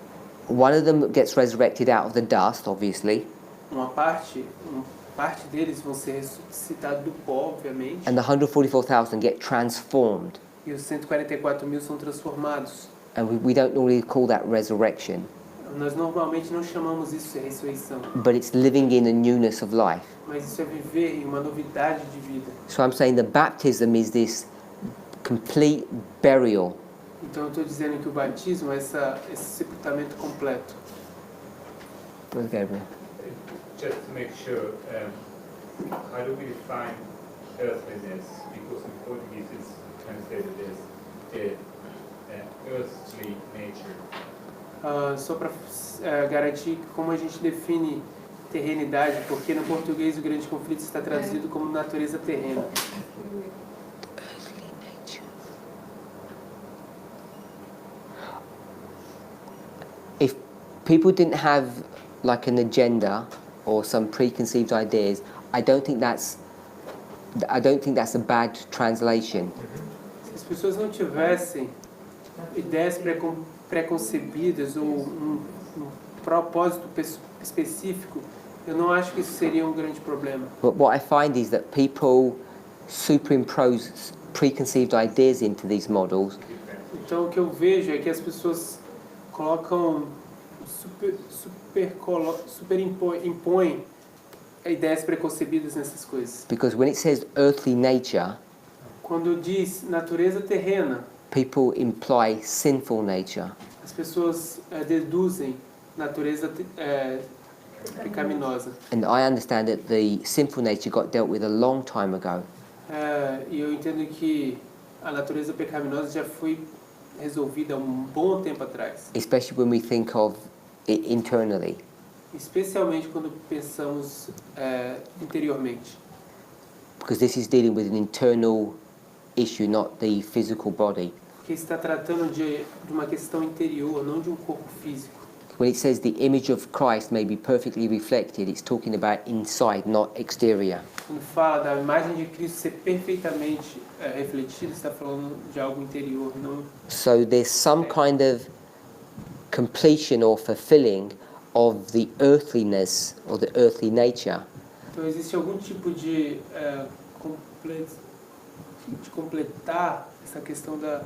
One of them gets resurrected out of the dust, obviously, Uma parte deles vão ser ressuscitados do pó, obviamente, and the 144,000 get transformed. e os 144.000 são transformados. And we don't normally call that resurrection, Nós normalmente não chamamos isso de ressurreição, but it's living in a newness of life. mas isso é viver em uma novidade de vida. So I'm saying the baptism is this complete burial. Então eu estou dizendo que o batismo é esse sepultamento completo. Where's Gabriel? Just to make sure, how do we define earthliness? Because in Portuguese it's translated as earthly nature. Só para garantir como a gente define terrenidade, porque no português o grande conflito está traduzido como natureza terrena. If people didn't have like an agenda or some preconceived ideas, I don't think that's a bad translation. Se as pessoas não tivessem ideias preconcebidas ou um propósito específico, eu não acho que isso seria um grande problema. But what I find is that people superimpose preconceived ideas into these models, Então o que eu vejo é que as pessoas colocam impõem ideias preconcebidas nessas coisas. because when it says earthly nature, Quando diz natureza terrena, people imply sinful nature. as pessoas deduzem natureza pecaminosa. And I understand that the sinful nature got dealt with a long time ago. E eu entendo que a natureza pecaminosa já foi resolvida há um bom tempo atrás. Especially when we think of it internally. Especialmente quando pensamos interiormente. Because this is dealing with an internal issue, not the physical body. Porque está tratando de uma questão interior, não de um corpo físico. When it says the image of Christ may be perfectly reflected, it's talking about inside, not exterior. Quando fala da imagem de Cristo ser perfeitamente refletida, está falando de algo interior, não. So there's some kind of completion or fulfilling of the earthliness or the earthly nature. Então existe algum tipo de completar essa questão da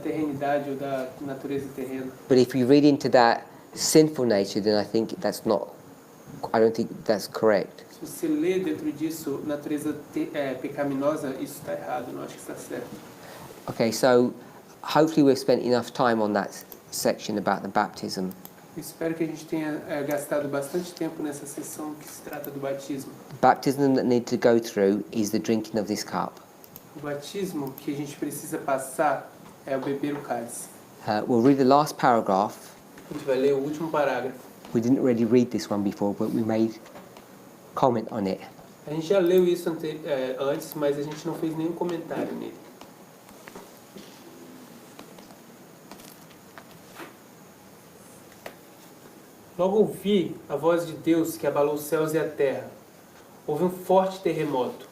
terrenidade ou da natureza terrena. But if you read into that sinful nature, then I don't think that's correct. Se você lê dentro disso natureza pecaminosa, isso está errado, não acho que está certo. Okay, so hopefully we've spent enough time on that section about the baptism. Eu espero que a gente tenha gastado bastante tempo nessa sessão que se trata do batismo. Baptism that needs to go through is the drinking of this cup. O batismo que a gente precisa passar é o beber o cálice. We'll read the last paragraph. A gente vai ler o último parágrafo. We didn't really read this one before, but we made comment on it. A gente já leu isso antes, mas a gente não fez nenhum comentário nele. Logo ouvi a voz de Deus que abalou os céus e a terra. Houve um forte terremoto.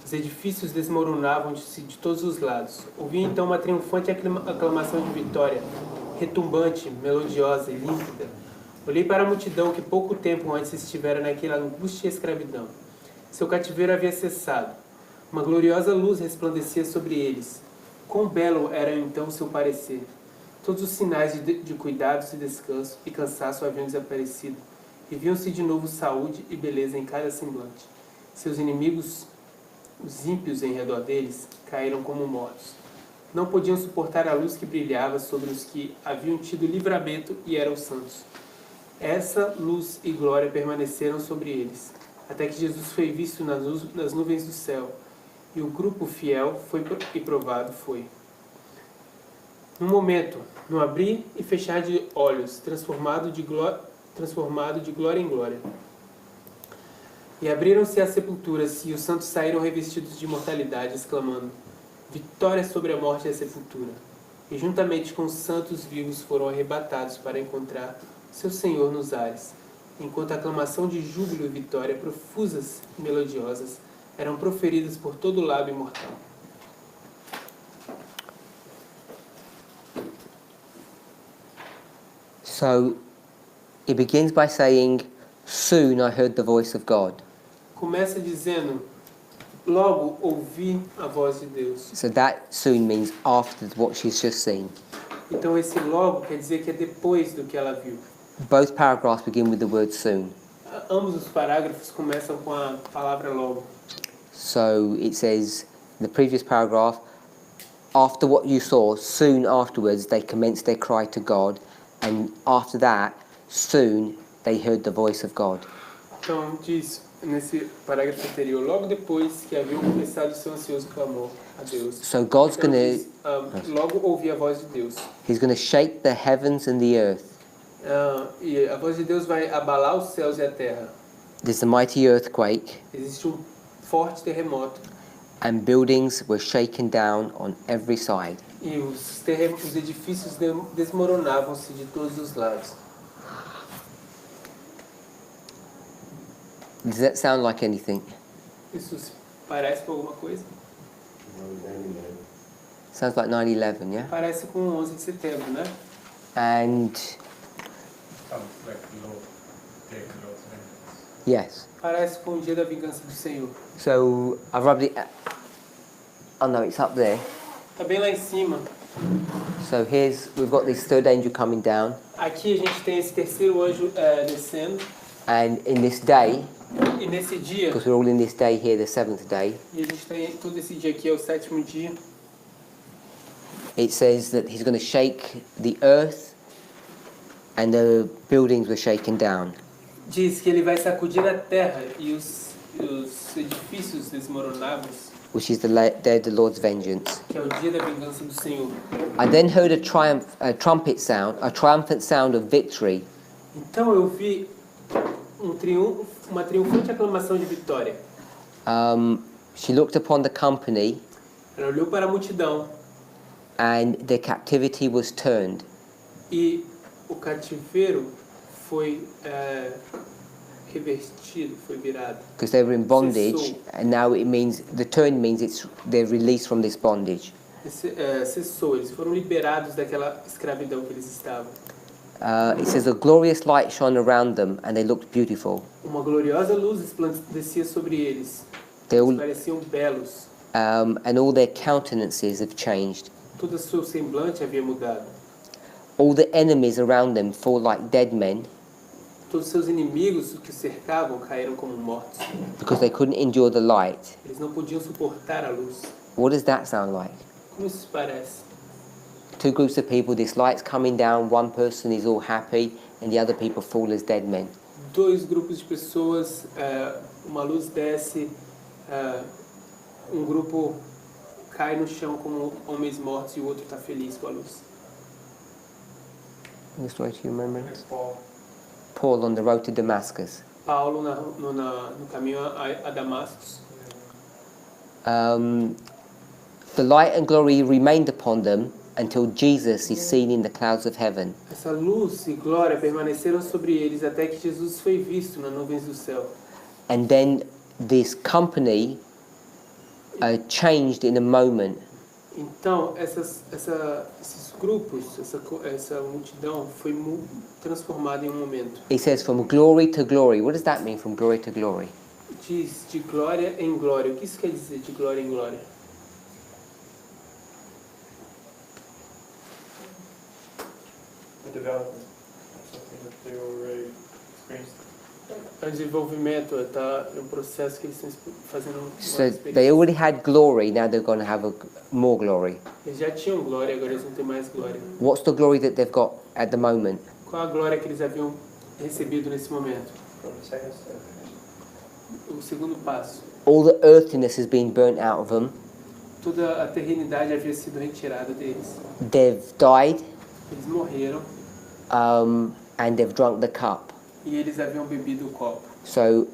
Os edifícios desmoronavam-se de todos os lados. Ouvi então uma triunfante aclamação de vitória, retumbante, melodiosa e límpida. Olhei para a multidão que pouco tempo antes estivera naquela angústia e escravidão. Seu cativeiro havia cessado. Uma gloriosa luz resplandecia sobre eles. Quão belo era então seu parecer. Todos os sinais de cuidados e descanso e cansaço haviam desaparecido. E viam-se de novo saúde e beleza em cada semblante. Seus inimigos, os ímpios em redor deles, caíram como mortos. Não podiam suportar a luz que brilhava sobre os que haviam tido livramento e eram santos. Essa luz e glória permaneceram sobre eles, até que Jesus foi visto nas nuvens do céu, e o grupo fiel e provado foi. Num momento, no abrir e fechar de olhos, transformado de glória em glória. E abriram-se as sepulturas, e os santos saíram revestidos de imortalidade, exclamando: vitória sobre a morte e a sepultura. E juntamente com os santos vivos foram arrebatados para encontrar seu Senhor nos ares, enquanto a aclamação de júbilo e vitória, profusas e melodiosas, eram proferidas por todo o lábio mortal. So it begins by saying, soon I heard the voice of God. Começa dizendo, logo ouvi a voz de Deus. So that soon means after what she's just seen. Então esse logo quer dizer que é depois do que ela viu. Both paragraphs begin with the word soon. Ambos os parágrafos começam com a palavra logo. So it says in the previous paragraph, after what you saw, soon afterwards they commenced their cry to God, and after that, soon they heard the voice of God. Então diz nesse parágrafo anterior, logo depois que haviam começado seu ansioso clamor a Deus. So God's Então, going diz, logo ouvi a voz de Deus. He's going to shake the heavens and the earth. E a voz de Deus vai abalar os céus e a terra. There's a mighty earthquake, existe forte terremoto and buildings were shaken down on every side. e os edifícios desmoronavam-se de todos os lados. Does that sound like anything? Isso parece com alguma coisa? Sounds like 9/11, yeah? Parece com o 11 de setembro, né? And Sounds like Lord's vengeance. yes. Parece com o dia da vingança do Senhor. So I've rubbed it. Oh no, it's up there. Tá bem lá em cima. So we've got this third angel coming down, Aqui a gente tem esse terceiro anjo descendo. and in this day, E nesse dia, because we're all in this day here, the seventh day, e a gente tem todo esse dia aqui, é o sétimo dia. it says that he's going to shake the earth, and the buildings were shaken down. Diz que ele vai sacudir a terra e os edifícios desmoronados, Which is the day of the Lord's vengeance. que é o dia da vingança do Senhor. I then heard a trumpet sound, a triumphant sound of victory, Então eu vi uma triunfante aclamação de vitória. She looked upon the company, Ela olhou para a multidão and their captivity was turned. e o cativeiro foi revertido, foi virado. Because they were in bondage, and now it means the turn means they're released from this bondage. Cessou, eles foram liberados daquela escravidão que eles estavam. It says a glorious light shone around them, and they looked beautiful. Uma gloriosa luz resplandecia sobre eles. They Eles all, pareciam belos. and all their countenances have changed. Todo o seu semblante havia mudado. All the enemies around them fall like dead men, Todos os seus inimigos que o cercavam caíram como mortos. because they couldn't endure the light. Eles não podiam suportar a luz. What does that sound like? Como isso parece? Two groups of people, this light's coming down, one person is all happy, and the other people fall as dead men. Dois grupos de pessoas, uma luz desce, grupo cai no chão como homens mortos e o outro está feliz com a luz. This way to remembrance. Paul. Paul on the road to Damascus. Paulo no caminho a Damasco. The light and glory remained upon them until Jesus is seen in the clouds of heaven. Essa luz e glória permaneceram sobre eles até que Jesus foi visto nas nuvens do céu. And then this company changed in a moment. Então, esses grupos, essa multidão foi transformada em um momento. It says from glory to glory. What does that mean, from glory to glory? Diz de glória em glória. O que isso quer dizer, de glória em glória? Development. Something that they already experienced. É um desenvolvimento, é um processo que eles estão fazendo. So they already had glory, now they're going to have more glory. Eles já tinham glória, agora eles vão ter mais glória. What's the glory that they've got at the moment? Qual a glória que eles haviam recebido nesse momento? From the second step. O segundo passo. All the earthiness has been burnt out of them. Toda a eternidade havia sido retirada deles. They've died, Eles morreram and they've drunk the cup. e eles haviam bebido o copo. So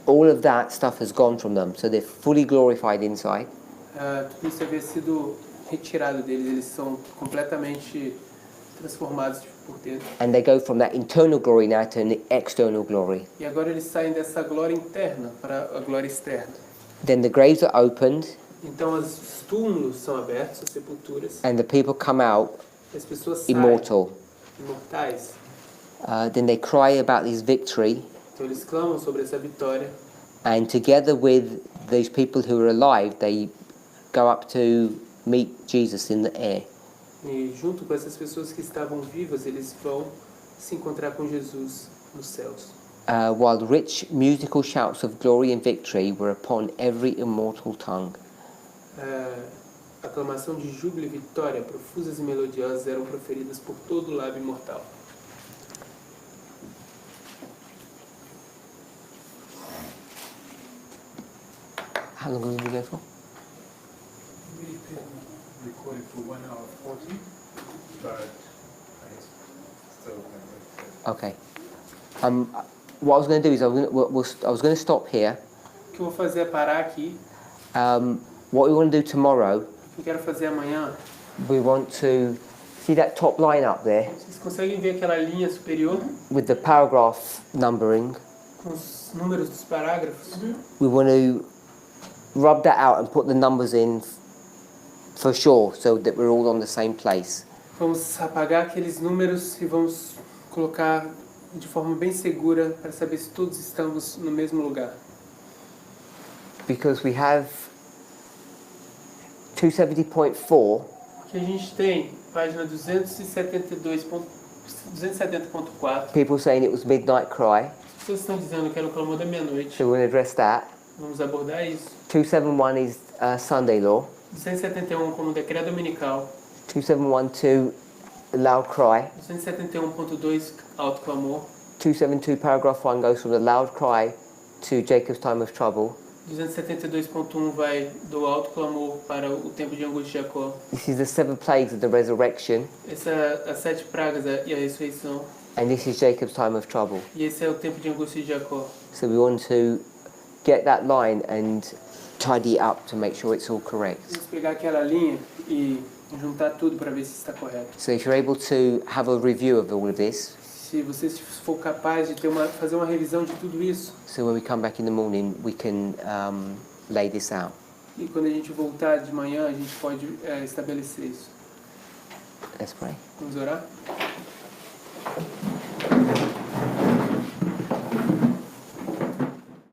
all of that stuff has gone from them. So they're fully glorified inside. Tudo isso havia sido retirado deles. Eles são completamente transformados por dentro. And they go from that internal glory now to an external glory. E agora eles saem dessa glória interna para a glória externa. Then the graves are opened, Então os túmulos são abertos, as sepulturas, and the people come out e as pessoas saem immortal. imortais. Then they cry about this victory, Então eles clamam sobre essa vitória. and together with these people who are alive, they go up to meet Jesus in the air. E junto com essas pessoas que estavam vivas, eles vão se encontrar com Jesus nos céus. While rich musical shouts of glory and victory were upon every immortal tongue. Aclamação de júbilo e vitória, profusas e melodiosas, eram proferidas por todo o lábio imortal. How long will we go for? We recorded for 1 hour 40, but I still Okay. what I was going to do is I was going to stop here. O que eu vou fazer é parar aqui. What we want to do tomorrow, O que eu quero fazer amanhã. we want to see that top line up there Vocês conseguem ver aquela linha superior with the paragraph numbering. com os números dos parágrafos? We want to rub that out and put the numbers in for sure, so that we're all on the same place. Vamos apagar aqueles números e vamos colocar de forma bem segura para saber se todos estamos no mesmo lugar. Because we have 270.4, Que a gente tem página 270.4. people saying it was midnight cry, As pessoas estão dizendo que era o clamor da meia-noite. so we're going to address that. Vamos abordar isso. 271 is Sunday law. 271 como decreto dominical. 2712 loud cry. 271.2 alto clamor. 272 paragraph 1 goes from the loud cry to Jacob's time of trouble. 272.1 vai do alto clamor para o tempo de angústia de Jacó. This is the 7 plagues of the resurrection, As 7 pragas e a ressurreição. and this is Jacob's time of trouble. E esse é o tempo de angústia de Jacó. So we want to get that line and tidy it up to make sure it's all correct. Vamos pegar aquela linha e juntar tudo para ver se está correto. So if you're able to have a review of all of this, Se você for capaz de fazer uma revisão de tudo isso, so when we come back in the morning we can lay this out. e quando a gente voltar de manhã, a gente pode estabelecer isso. Let's pray. Vamos orar?